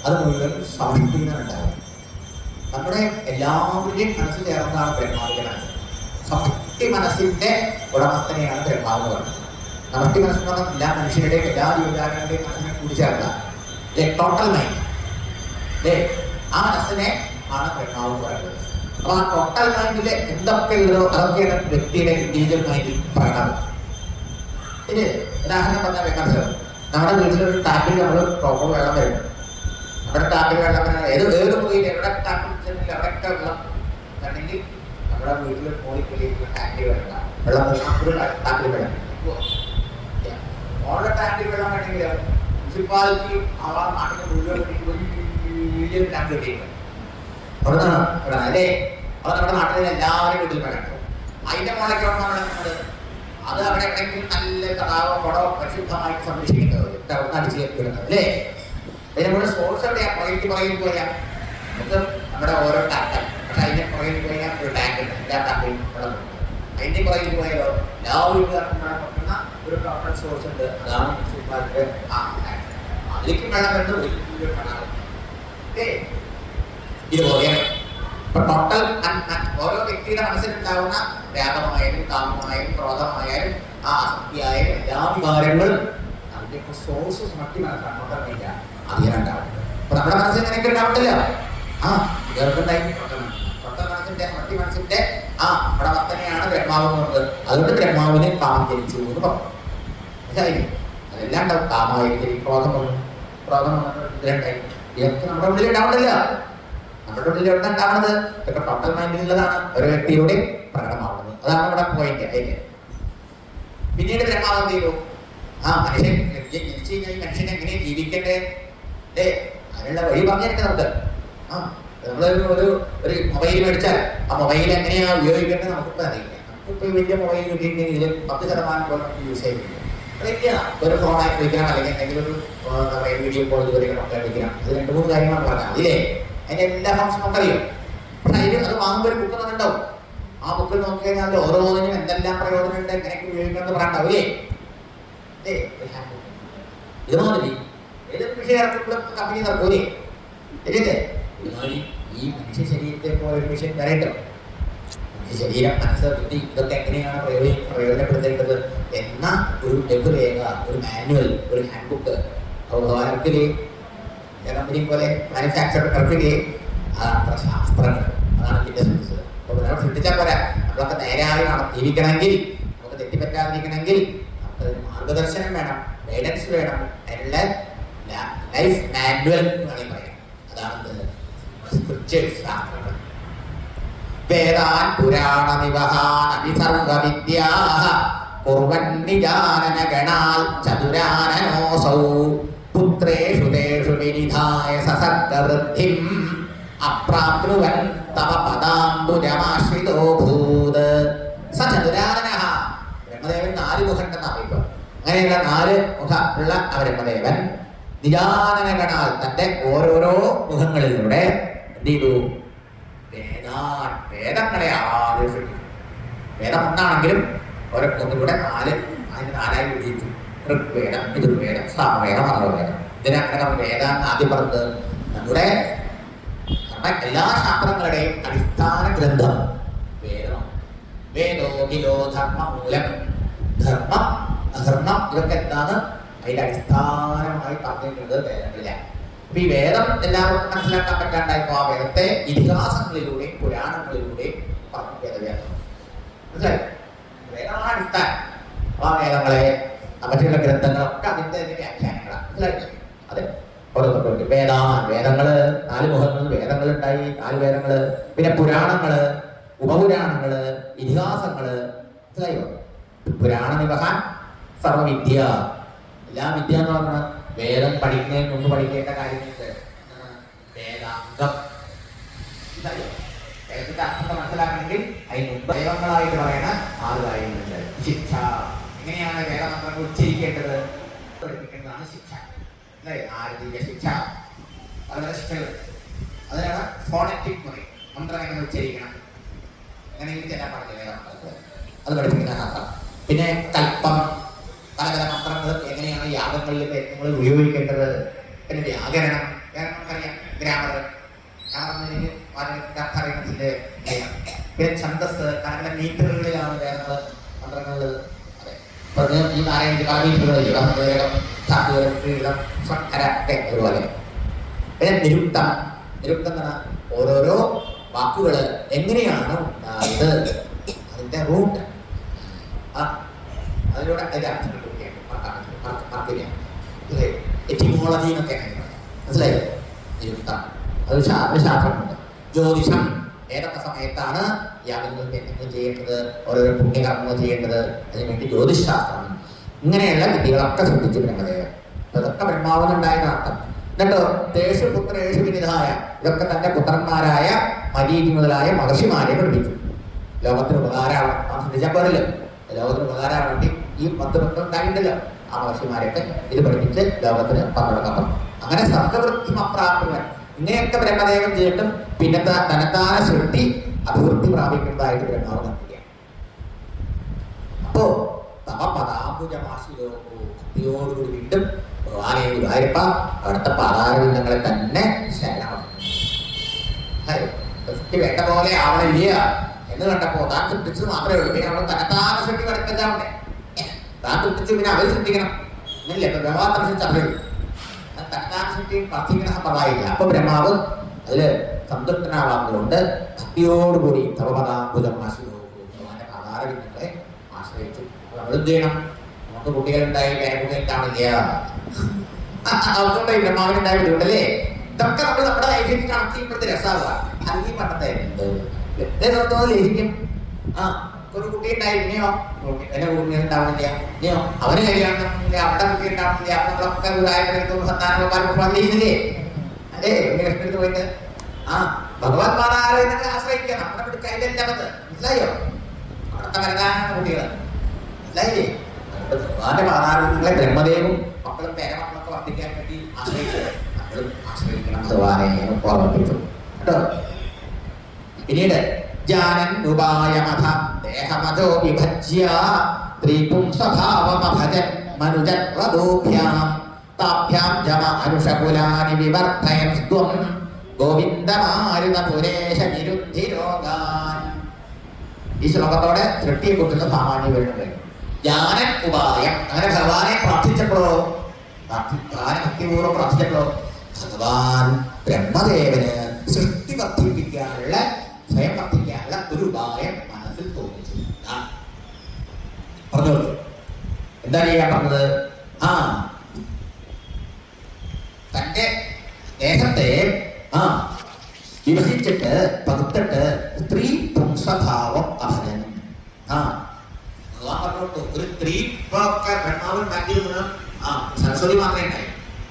അത് മുഴുവൻ സമഷ്ടിക്കുന്നുണ്ടാവും. നമ്മുടെ എല്ലാവരുടെയും മനസ്സ് ചേർന്നതാണ് ബ്രഹ്മാവിന്റെ മനസ്സ്. സമഷ്ടി മനസ്സിന്റെ ഉടമസ്ഥനെയാണ് ബ്രഹ്മാവ് എന്ന് പറയുന്നത്. സമഷ്ടി മനസ്സെന്ന് പറഞ്ഞാൽ എല്ലാ മനുഷ്യരുടെയും എല്ലാ ജീവജാലങ്ങളുടെയും മനസ്സിനെ കൂടി ചേർന്ന ടോട്ടൽ മൈൻഡ് അല്ലേ? ആ മനസ്സിനെ ആണ് ബ്രഹ്മാവ് എന്ന് പറയുന്നത്. അപ്പൊ ആ ടോട്ടൽ മൈൻഡില് എന്തൊക്കെ ഉള്ളോ അതൊക്കെയാണ് വ്യക്തിയുടെ ഇൻഡിവിജ്വൽ മൈൻഡിൽ പറയണത്. ഇനി ഉദാഹരണം പറഞ്ഞാൽ വെക്കാൻ സാർ, നമ്മുടെ വീട്ടിലൊരു ടാപ്പിൽ നമ്മൾ പ്രോപ്പർ വെള്ളം വരും. നമ്മുടെ ടാപ്പിൽ വെള്ളം ഏത് മുറിയിൽ എവിടെ ടാപ്പിൽ ചെന്നില്ല അവിടെയൊക്കെ വെള്ളം അല്ലെങ്കിൽ നമ്മുടെ വീട്ടിൽ മോളിക്കുള്ളിൽ ടാങ്കിൽ വെള്ളം ടാപ്പിൽ വെള്ളം ഓരോ ടാങ്കിൽ വെള്ളം വേണമെങ്കിൽ മുനിസിപ്പാലിറ്റി ആ നാട്ടിൽ മുഴുവൻ വലിയ ടാങ്ക് കിട്ടിയിട്ടുണ്ട്. അവിടുന്നാണ് ഇവിടെ അല്ലേ? അത് നമ്മുടെ നാട്ടിലെ എല്ലാവരും വീട്ടിൽ വെള്ളം. അതിന്റെ മോളൊക്കെയാണ് നമ്മൾ അത് അവിടെ എവിടെയെങ്കിലും നല്ല തടാവോ കുടവോ പരിശുദ്ധമായിട്ട് സംരക്ഷിക്കുന്നത് അവിടെ അടിച്ചു വിടുന്നത് അല്ലേ? അതിന് നമ്മുടെ സോഴ്സ് എവിടെയാ? പുറകിൽ പോയാൽ നമുക്ക് നമ്മുടെ ഓരോ ടാങ്ക്, പക്ഷെ അതിന്റെ പുറകിൽ പോയാൽ ഒരു ടാങ്ക് ഉണ്ട്. എല്ലാ ടാങ്കിലും വെള്ളം കൊടുക്കുന്നത്. അതിന്റെ പുറകിൽ പോയാലോ എല്ലാ വീട്ടുകാർക്കും വെള്ളം കൊടുക്കുന്ന ഒരു ടോട്ടൽ സോഴ്സ് ഉണ്ട്. അതാണ് മുനിസിപ്പാലിറ്റി. അതിലേക്ക് വെള്ളം വരുന്നത് വലിയ പ്രണാളം. ഇതുപോലെയാണ് ഇപ്പൊ ടോട്ടൽ ഓരോ വ്യക്തിയുടെ മനസ്സിലുണ്ടാവുന്ന വ്യാപകമായാലും കാമമായാലും ക്രോധമായാലും ആ ആസക്തിയായാലും എല്ലാ വികാരങ്ങളും അതിന്റെയൊക്കെ സോഴ്സസ് മറ്റു മനസ്സിലാക്കില്ല അതിനുണ്ടാവും. അപ്പൊ നമ്മുടെ മനസ്സിൽ ഇങ്ങനെയൊക്കെ ഉണ്ടാവത്തില്ല. ആ ഇവർക്കുണ്ടായി മറ്റു മനസ്സിന്റെ അവിടെ വർത്തനെയാണ് ബ്രഹ്മാവ് എന്നുള്ളത്. അതുകൊണ്ട് ബ്രഹ്മാവിന് കാമം ജനിച്ചു എന്ന് പറഞ്ഞു. മനസ്സിലായില്ലേ? അതെല്ലാം ഉണ്ടാവും. കാമായിരിക്കും, ക്രോധം വന്നു, ക്രോധം വന്നിട്ട് ഇതിലുണ്ടായി. ഇതൊക്കെ നമ്മുടെ ഉള്ളിൽ ഉണ്ടാവണില്ല. നമ്മുടെ ഉള്ളിൽ എവിടെ ഉണ്ടാവുന്നത് ഇതൊക്കെ ടോട്ടൽ മൈൻഡിലുള്ളതാണ് ഒരു വ്യക്തിയുടെ പ്രകടമാവുന്നത്. അതാണ് നമ്മുടെ പോയിന്റ്. അതിന് പിന്നീട് ബ്രഹ്മാവ് എന്ത് ചെയ്തു? മനുഷ്യൻ ജനിച്ചു കഴിഞ്ഞാൽ ഈ മനുഷ്യൻ എങ്ങനെ ജീവിക്കണ്ടേ അതിനുള്ള വഴി പറഞ്ഞിട്ട് നമുക്ക് നമ്മളൊരു മൊബൈൽ മേടിച്ചാൽ ആ മൊബൈൽ എങ്ങനെയാ ഉപയോഗിക്കേണ്ടത് നമുക്കിപ്പോൾ അറിയില്ല. നമുക്കിപ്പോൾ വലിയ മൊബൈൽ ഉപയോഗിക്കുന്നത് ഇതിൽ 10% പോലും നമുക്ക് യൂസ് ചെയ്യുന്നില്ല. ഒരു ഫോണായി വിളിക്കണം, അല്ലെങ്കിൽ എന്തെങ്കിലും ഒരു വീഡിയോ കോൾ ഇതുവരെ നമുക്ക് വിളിക്കണം. ഇത് 2-3 കാര്യങ്ങളാണ് പറഞ്ഞത്. അതിലേ അതിന്റെ എല്ലാ ഫംഗ്ഷനും നമുക്കറിയും. പക്ഷെ അതിൽ അത് വാങ്ങുമ്പോൾ ഒരു ബുക്ക് ഉണ്ടാവും. ആ ബുക്കിൽ നോക്കി കഴിഞ്ഞാൽ ഓരോന്നിനും എന്തെല്ലാം പ്രയോജനമുണ്ട്, എങ്ങനെയൊക്കെ ഉപയോഗിക്കണം പറയണ്ടാവില്ലേ? ഇതുമാതിരി ഏതൊരു വിഷയം ഇറക്കുമ്പോഴും കമ്പനി നടക്കൂലേ? ശരിയല്ലേ? ഇതുമാതിരി ഈ മനുഷ്യ ശരീരത്തെ പോലെ ഒരു വിഷയം വരേണ്ടോ? മനുഷ്യ ശരീരം, മനസ്സ്, ബുദ്ധി ഇതൊക്കെ എങ്ങനെയാണ് പ്രയോജനപ്പെടുത്തേണ്ടത് എന്ന ഒരു ലഘുരേഖ, ഒരു മാനുവൽ, ഒരു ഹാൻഡ് ബുക്ക് ഭഗവാനത്തില് കമ്പനി പോലെ മാനുഫാക്ചർ ഇറക്കില്ലേ? അത്ര ശാസ്ത്രങ്ങൾ. അതാണ് ഇതിന്റെ സൃഷ്ടിച്ചത്. അപ്പൊ നമ്മൾ സൃഷ്ടിച്ചാൽ പോരാ. നമ്മളൊക്കെ നേരായി ജീവിക്കണമെങ്കിൽ, നമുക്ക് തെറ്റിപ്പറ്റാതിരിക്കണമെങ്കിൽ നമുക്കതിന് മാർഗദർശനം വേണം, ഗൈഡൻസ് വേണം. അതിനുള്ള ലൈഫ് മാനുവൽ എന്ന് വേണമെങ്കിൽ പറയാം. അതാണ് ശാസ്ത്രങ്ങൾ. വേദാൻ പുരാണമിവഹാനപി സർവവിദ്യാഃ കുർവന്നിജാനന ഗണാൽ ചതുരാനനോസൗ പുത്രേഷു തേഷു വിനിധായ സസർഗവൃദ്ധിം അപ്രാപ്നുവൻ തവ പദാംബുജമാശ്രിതോ ഭൂത് സ ചതുരാനനഃ. ബ്രഹ്മദേവൻ 4 മുഖമുണ്ടെന്ന് അറിയിപ്പം. അങ്ങനെയുള്ള 4 മുഖം ഉള്ള ബ്രഹ്മദേവൻ നിജാനന ഗണാൽ തന്റെ ഓരോരോ മുഖങ്ങളിലൂടെ എന്ത് ചെയ്തു? വേദങ്ങളെ ആദ്യം സൃഷ്ടിച്ചു. വേദം ഒന്നാണെങ്കിലും ഓരോ മുഖത്തിലൂടെ 4 വിഭജിച്ചു. ഋഗ്വേദം, യജുർവേദം, സാമവേദം, അഥർവവേദം. ഇതിനങ്ങനെ വേദ എന്ന് ആദ്യം പറഞ്ഞത് നമ്മുടെ എല്ലാ ശാസ്ത്രങ്ങളുടെയും അടിസ്ഥാന ഗ്രന്ഥം വേദമാണ്. വേദോ ഹിലോ ധർമ്മ മൂലം. ധർമ്മം, അധർമ്മം ഇതൊക്കെ എന്താണ് അതിന്റെ അടിസ്ഥാനമായി പറഞ്ഞിട്ടുള്ളത് വേദങ്ങളിലാണ്. അപ്പൊ ഈ വേദം എല്ലാവർക്കും മനസ്സിലാക്കാൻ പറ്റാണ്ടായപ്പോ ആ വേദത്തെ ഇതിഹാസങ്ങളിലൂടെയും പുരാണങ്ങളിലൂടെയും പറഞ്ഞു വേദവ്യാസം. മനസ്സിലായി? വേദമാണ് അടിസ്ഥാനം. ആ വേദങ്ങളെ മറ്റുള്ള ഗ്രന്ഥങ്ങളൊക്കെ അതിന്റെ വ്യാഖ്യാനങ്ങളാണ്. മനസ്സിലായി? അതെ, വേദങ്ങള് 4 മുഖങ്ങൾ വേദങ്ങളുണ്ടായി. 4 വേദങ്ങള്, പിന്നെ പുരാണങ്ങള്, ഉപപുരാണങ്ങള്, ഇതിഹാസങ്ങള്. മനസ്സിലായോ? പുരാണ നിവഹാൻ സർവവിദ്യ. എല്ലാ വിദ്യ എന്ന് പറഞ്ഞാൽ വേദം പഠിക്കുന്നതിന് മുമ്പ് പഠിക്കേണ്ട കാര്യങ്ങളുണ്ട്. വേദാംഗം. വേദത്തിന്റെ അർത്ഥം മനസ്സിലാക്കണമെങ്കിൽ അതിന് മുമ്പ് ദൈവങ്ങളായിട്ട് പറയുന്ന 6 കാര്യങ്ങളുണ്ട്. ശിക്ഷ, എങ്ങനെയാണ് വേദമന്ത്രങ്ങൾ ഉച്ചരിക്കേണ്ടത് പഠിപ്പിക്കേണ്ടതാണ് ശിക്ഷ. ആരതീയ ശിക്ഷ, പല ശിക്ഷകൾ. അതിനാണ് ഫോണറ്റിക് പറയും. മന്ത്രം എങ്ങനെ ഉച്ചരിക്കണം, എങ്ങനെയെങ്കിലും ചെല്ലാൻ പാടില്ല വേദമന്ത്രത്തിൽ, അത് പഠിപ്പിക്കുന്നതാണ് അർത്ഥം. പിന്നെ കൽപ്പം, പലതര മന്ത്രങ്ങൾ എങ്ങനെയാണ് യാഗങ്ങളിലും യജ്ഞങ്ങളിൽ ഉപയോഗിക്കേണ്ടത്. പിന്നെ വ്യാകരണം, വ്യാകരണം ഗ്രാമർ, ഗ്രാമറിന് അറിയുന്നതിന്റെ ചെയ്യാം. പിന്നെ ഛന്ദസ്, കാരണം മീറ്ററുകളിലാണ് വേദങ്ങൾ മന്ത്രങ്ങൾ. അതെ, ഈ 4 അതുപോലെ. പിന്നെ നിരുക്തം. നിരുക്തം എന്ന് പറഞ്ഞാൽ ഓരോരോ വാക്കുകള് എങ്ങനെയാണ് ഉണ്ടായത്, അതിന്റെ റൂട്ട്, അതിലൂടെ അതിന്റെ അർത്ഥം എറ്റിമോളജി എന്നൊക്കെ മനസ്സിലായോ? നിരുക്തം അത് ശാസ്ത്രമുണ്ട്. ജ്യോതിഷം, ഏതൊക്കെ സമയത്താണ് യാഗങ്ങൾ യജ്ഞങ്ങൾ ചെയ്യേണ്ടത്, ഓരോരോ പുണ്യകർമ്മങ്ങൾ ചെയ്യേണ്ടത്, അതിനുവേണ്ടി ജ്യോതിശാസ്ത്രം. ഇങ്ങനെയുള്ള വിദ്യകളൊക്കെ ശ്രദ്ധിച്ചു ബ്രഹ്മദേവൻ. അതൊക്കെ ബ്രഹ്മാവിനുണ്ടായതാണ് അർത്ഥം. എന്നിട്ടോ തേഷു പുത്രേഷു വിനിധായ, ഇതൊക്കെ തന്റെ പുത്രന്മാരായ മരീചി മുതലായ മഹർഷിമാരെ പഠിപ്പിച്ചു. ലോകത്തിന് ഉപകാരമാണ്. നാം ശ്രദ്ധിച്ചാൽ പോരല്ലോ, ലോകത്തിന് ഉപകാരമാണ് വേണ്ടി ഈ 10 മക്കൾ ഉണ്ടായിട്ടുണ്ടല്ലോ. ആ മഹർഷിമാരെയൊക്കെ ഇത് പഠിപ്പിച്ച് ലോകത്തിന് പങ്കെടുക്കാൻ. അങ്ങനെ സർഗവൃത്തി അപ്രാപ്തവൻ. ഇങ്ങനെയൊക്കെ ബ്രഹ്മദേവൻ ചെയ്തിട്ടും പിന്നെ തനത്താന സൃഷ്ടി അഭിവൃദ്ധി പ്രാപിക്കുന്നതായിട്ട് ബ്രഹ്മാവ് കണ്ടില്ല. അപ്പോ തവ പദാംബുജമാശിയോടുകൂടി വീണ്ടും ഭഗവാനെ ഗുരുവായൂരപ്പ അവിടുത്തെ പാതാരവിന്ദങ്ങളെ തന്നെ ശരണമാണ്. സൃഷ്ടി വേണ്ട പോലെ ആവണില്ല എന്ന് കണ്ടപ്പോ താൻ സൃഷ്ടിച്ചത് മാത്രമേ ഉള്ളൂ. പിന്നെ അവിടെ തനത്താന സൃഷ്ടി കിടക്കണ്ടാവണ്ടേ? താൻ സൃഷ്ടിച്ചു പിന്നെ അവർ സൃഷ്ടിക്കണം എന്നല്ലേ ഇപ്പൊ ബ്രഹ്മാത്മ അറിയുള്ളൂ. തനത്താന സൃഷ്ടി പ്രാർത്ഥിക്കണ സമ്പ്രദായമില്ല. അപ്പൊ ബ്രഹ്മാവ് അതില് സന്തുഷ്ടനാവാത്തതുകൊണ്ട് ഭക്തിയോടുകൂടി തവപദാംബുജം ഭഗവാന്റെ ആധാരബിന്ദുക്കളെ ആശ്രയിച്ചു. നമ്മൾ എന്ത് ചെയ്യണം? നമുക്ക് കുട്ടികളുണ്ടായി പേരക്കുട്ടികളുണ്ടാവില്ല, അവർക്കുണ്ടായി ബ്രഹ്മാവിനുണ്ടായി വിടുണ്ടല്ലേ? ഇതൊക്കെ നമ്മൾ നമ്മുടെ ലൈഫിൽ കണക്ട് ചെയ്യുമ്പോഴത്തെ രസമാവുക. അല്ലെങ്കിൽ പണ്ടത്തെ ലഭിക്കും. ഒരു കുട്ടി ഉണ്ടായി, ഇനിയോ എന്റെ കുട്ടികൾ ഉണ്ടാവുന്നില്ല, ഇനിയോ അവന് കല്യാണം അവിടെ കുട്ടി ഉണ്ടാവുന്നില്ല, നമ്മളൊക്കെ സന്താനല്ലേ അല്ലേ? കൃഷ്ണടുത്ത് പോയിട്ട് ഭഗവാൻ പാതാരങ്ങളെ ആശ്രയിക്കുക. നമ്മുടെ കയ്യിലല്ല അത്, മനസ്സിലായോ? അവിടുത്തെ വരകാനാണ് കുട്ടികൾ, മനസ്സിലായില്ലേ? ഭഗവാന്റെ പാതാരങ്ങളെ ബ്രഹ്മദേവും മക്കളും പേരമക്കളൊക്കെ വർദ്ധിക്കാൻ വേണ്ടി ആശ്രയിച്ചത് നമ്മളും ആശ്രയിക്കണം. ഭഗവാനെ ഓർമ്മിപ്പിച്ചു കേട്ടോ. പിന്നീട് ജാനൻ ഉപായമഥ ദേഹമതോ വിഭജ്യ ത്രിപുംസഭാവമഭജൻ മനുജത്വദോഭ്യാം താഭ്യാം ജമ അനുഷകുലാനി വിവർദ്ധയൻ സ്വം ഗോവിന്ദമാരുതപുരേശ നിരുദ്ധിരോഗാൻ. ഈ ശ്ലോകത്തോടെ സൃഷ്ടിയെ കുറിച്ചുള്ള സാമാന്യ വിവരണം. ജ്ഞാനൻ ഉപായം. അങ്ങനെ ഭഗവാനെ പ്രാർത്ഥിച്ചപ്പോഴോ, ഭക്തിപൂർവ്വം പ്രാർത്ഥിച്ചപ്പോഴോ ഭഗവാൻ ബ്രഹ്മദേവന് സൃഷ്ടി വർദ്ധിപ്പിക്കാനുള്ള, സ്വയം വർദ്ധിക്കാനുള്ള ഒരു ഉപായം മനസ്സിൽ തോന്നിച്ചു. പറഞ്ഞോളൂ, എന്താ ചെയ്യാൻ പറഞ്ഞത്? തന്റെ ദേഹത്തെ വിഭജിച്ചിട്ട് പകുത്തിട്ട് സ്ത്രീ പുംസഭാവം അഭജനം. ഭഗവാൻ പറഞ്ഞോട്ടു, ഒരു സ്ത്രീ ഒക്കെ ബ്രഹ്മാവ് ഉണ്ടാക്കിയത് സരസ്വതി മാത്രമേ ഉണ്ടായി.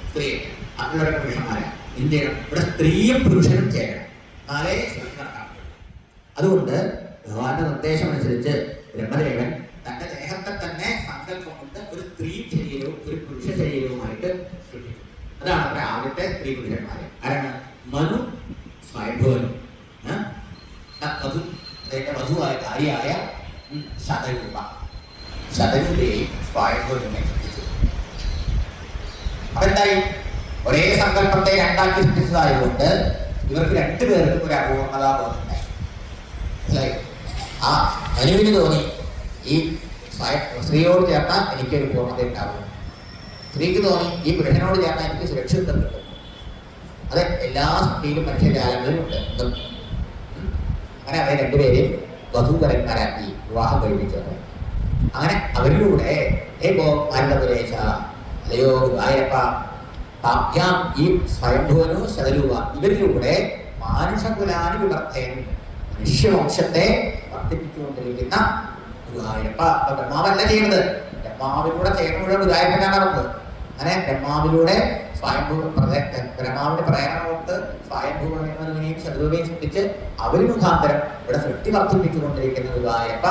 സ്ത്രീ അതിലൊക്കെ പുരുഷന്മാരെ എന്ത് ചെയ്യണം? ഇവിടെ സ്ത്രീയും പുരുഷനും ചേരണം, നാലേ നടക്കാം. അതുകൊണ്ട് ഭഗവാന്റെ നിർദ്ദേശം അനുസരിച്ച് ബ്രഹ്മദേവൻ തന്റെ ദേഹത്തെ തന്നെ സങ്കല്പം കൊണ്ട് ഒരു സ്ത്രീ ശരീരവും ഒരു പുരുഷ ശരീരവുമായിട്ട് സൃഷ്ടിച്ചു. അതാണ് അവിടെ ആദ്യത്തെ സ്ത്രീ പുരുഷന്മാര്. ആരാണ്? മനു, സ്വയംഭവനും, വധു, അദ്ദേഹത്തെ വധുവായ കാര്യായ ശതരൂപ. ശതരൂപയെയും സ്വയംഭവനെ സൃഷ്ടിച്ചു. അതെന്തായി? ഒരേ സങ്കല്പത്തെ രണ്ടാക്കി സൃഷ്ടിച്ചതായതുകൊണ്ട് ഇവർക്ക് രണ്ടുപേർക്കും ഒരു അപൂർണതാബോധമുണ്ടായി. മനസ്സിലായി? മനുവിന് തോന്നി ഈ സ്ത്രീയോട് ചേർന്നാൽ എനിക്കൊരു പൂർണ്ണത ഉണ്ടാകും. സ്ത്രീക്ക് തോന്നി ഈ പുരുഷനോട് ചേർന്നാൽ എനിക്ക് സുരക്ഷിതത്വം കിട്ടും. അത് എല്ലാ സ്ത്രീയിലും മനുഷ്യജാലങ്ങളിലും ഉണ്ട്. അങ്ങനെ അവരെ രണ്ടുപേരെയും വധൂവരന്മാരാക്കി വിവാഹം കഴിപ്പിച്ചത്. അങ്ങനെ അവരിലൂടെ ഗോപാലപുരേശ അല്ലയോ ഗുരുവായൂരപ്പ, താഭ്യാം ഈ സ്വയംഭുവനോ ശതരൂപ ഇവരിലൂടെ മാനുഷകുലാനി വിവർത്തയൻ, മനുഷ്യവംശത്തെ വർദ്ധിപ്പിച്ചുകൊണ്ടിരിക്കുന്ന ഗുരുവായൂരപ്പ. അപ്പൊ ബ്രഹ്മാവല്ല ചെയ്യുന്നത്, ബ്രഹ്മാവിലൂടെ ചെയ്യുന്നതിലൂടെ ഗുരുവായൂരപ്പനാണ് നടന്നത്. അങ്ങനെ ബ്രഹ്മാവിലൂടെ ബ്രഹ്മാവിന്റെ പ്രേരണ സ്വയംഭൂവനെയും ശതരൂപയും സൃഷ്ടിച്ച് അവര് മുഖാന്തരം ഇവിടെ സൃഷ്ടി വർദ്ധിപ്പിച്ചുകൊണ്ടിരിക്കുന്ന ഗുരുവായൂരപ്പ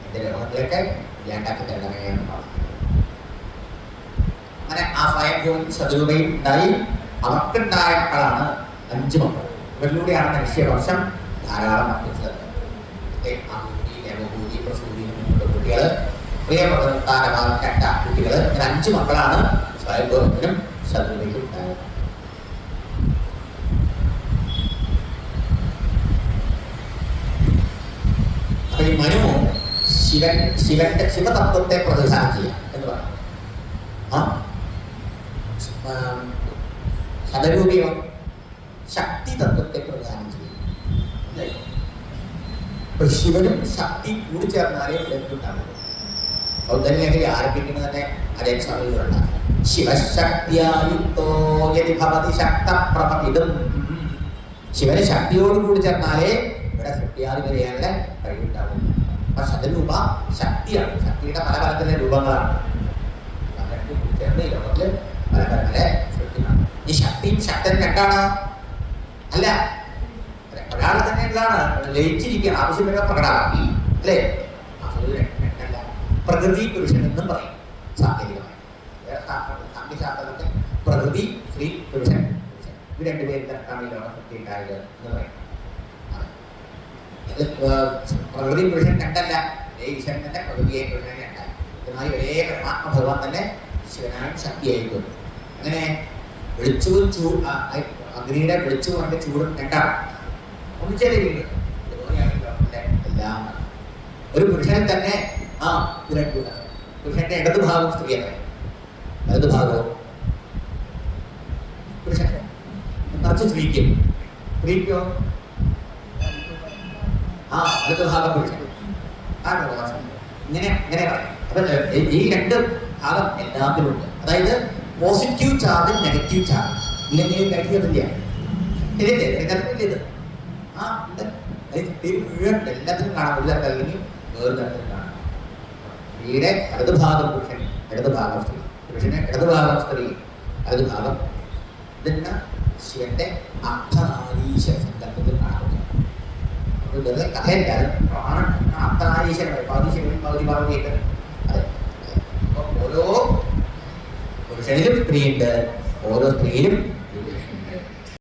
എന്റെ ലോകത്തിലേക്ക് ഇല്ലാണ്ടാക്കി തരണമേ എന്ന് പറഞ്ഞു. അങ്ങനെ ആ സ്വയംഭൂവും ശതരൂപയും ഉണ്ടായി. അവർക്കുണ്ടായ മക്കളാണ് 5 മക്കൾ. ഇവരിലൂടെയാണ് മനുഷ്യവർഷം ധാരാളം വർദ്ധിച്ചത്. ദേവഭൂതി, പ്രസൂതി, കുട്ടികള്, പ്രിയപ്രധാന 2 കുട്ടികള്. 5 മക്കളാണ് സ്വയംഭൂവത്തിനും ശതരൂപയ്ക്കും ഉണ്ടായത്. അപ്പൊ ഈ മനു ശിവതത്വത്തെ പ്രതിനിധാനം ചെയ്യാം എന്ന് പറഞ്ഞു. ശതരൂപിയോ ശക്തി തത്വത്തെ പ്രതിനിധാനം ചെയ്യും. അപ്പൊ ശിവനും ശക്തി കൂടി ചേർന്നാലേ ഉണ്ടാകും. സൗന്ദര്യലഹരി ആരംഭിക്കുന്നത് തന്നെ അതേ സമയത്തുണ്ടാകും. ശിവശക്തിയായുക്തോ യദി ഭവതി ശക്തപ്രഭവിതും. ശിവന് ശക്തിയോട് കൂടി ചേർന്നാലേ ഇവിടെ സൃഷ്ടിയാതി വരെയുള്ള കഴിവുണ്ടാകും. അപ്പൊ ശതരൂപ ശക്തിയാണ്. ശക്തിയുടെ പല പലത്തിലെ രൂപങ്ങളാണ്. ചേർന്ന് ഈ ലോകത്തില് പല പലത്തിലെ സൃഷ്ടികളാണ്. ഈ ശക്തിയും ശക്തനും രണ്ടാണ് അല്ല, ഒരാൾ തന്നെ എന്താണ് ലയിച്ചിരിക്കുകയാണ്. ആവശ്യമില്ല പ്രകടമാണ് അല്ലേ? രണ്ടല്ല, പ്രകൃതി പുരുഷൻ എന്നും പറയും സാങ്കേതികമായി. സാങ്കേശാസ്ത്രത്തിൽ പ്രകൃതി സ്ത്രീ പുരുഷൻ ഇത് രണ്ടുപേരും തരത്താണ് ഈ ലോകം സൃഷ്ടി ഉണ്ടായത് എന്ന് പറയും. പ്രകൃതി പുരുഷൻ രണ്ടല്ല, ഈശ്വരൻ തന്നെ പ്രകൃതിയെ പുരുഷനെ രണ്ടായി. ഇതുമായി ഒരേ പരമാത്മ ഭഗവാൻ തന്നെ ശിവനായും ശക്തിയായിരിക്കും. അങ്ങനെ വെളിച്ചവും അഗ്നിയുടെ വെളിച്ചവും അതിന്റെ ചൂടും രണ്ടാണ് ഒന്നിച്ചേരുന്നത്. ഇതുപോലെയാണ് ലോകത്തിലെ എല്ലാം. ഒരു പുരുഷനെ തന്നെ പുരുഷന്റെ ഇടതുഭാഗം സ്ത്രീയാണ്, വലതുഭാഗവും പുരുഷൻ നിറച്ച് സ്ത്രീക്കും, സ്ത്രീക്കോ വലതുഭാഗം പുരുഷൻ. ഇങ്ങനെ പറയാം. അപ്പൊ ഈ രണ്ട് ഭാഗം എല്ലാത്തിലും ഉണ്ട്. അതായത് പോസിറ്റീവ് ചാർജും നെഗറ്റീവ് ചാർജ് ഇല്ലെങ്കിൽ കഴിക്കുന്നില്ല. ശരിയല്ലേ? ഇത് മുഴുവൻ എല്ലാത്തിനും കാണാം. ഒരു തരത്തിൽ അല്ലെങ്കിൽ വേറൊരു തരത്തിൽ കാണാം. സ്ത്രീയുടെ ഇടതുഭാഗം പുരുഷൻ, ഇടതുഭാഗം സ്ത്രീ, പുരുഷന് ഇടതുഭാഗം സ്ത്രീ, വലതുഭാഗം. ഇതെന്ന ശിവന്റെ അർത്ഥനാരീശ സങ്കല്പത്തിൽ കാണാവുന്ന വെറുതെ കഥയല്ല, അത് അർത്ഥനാരീശനാണ്. പകുതി ഭാഗത്തേക്ക്. അതെ, ഓരോ പുരുഷനിലും സ്ത്രീയുണ്ട്, ഓരോ സ്ത്രീയിലും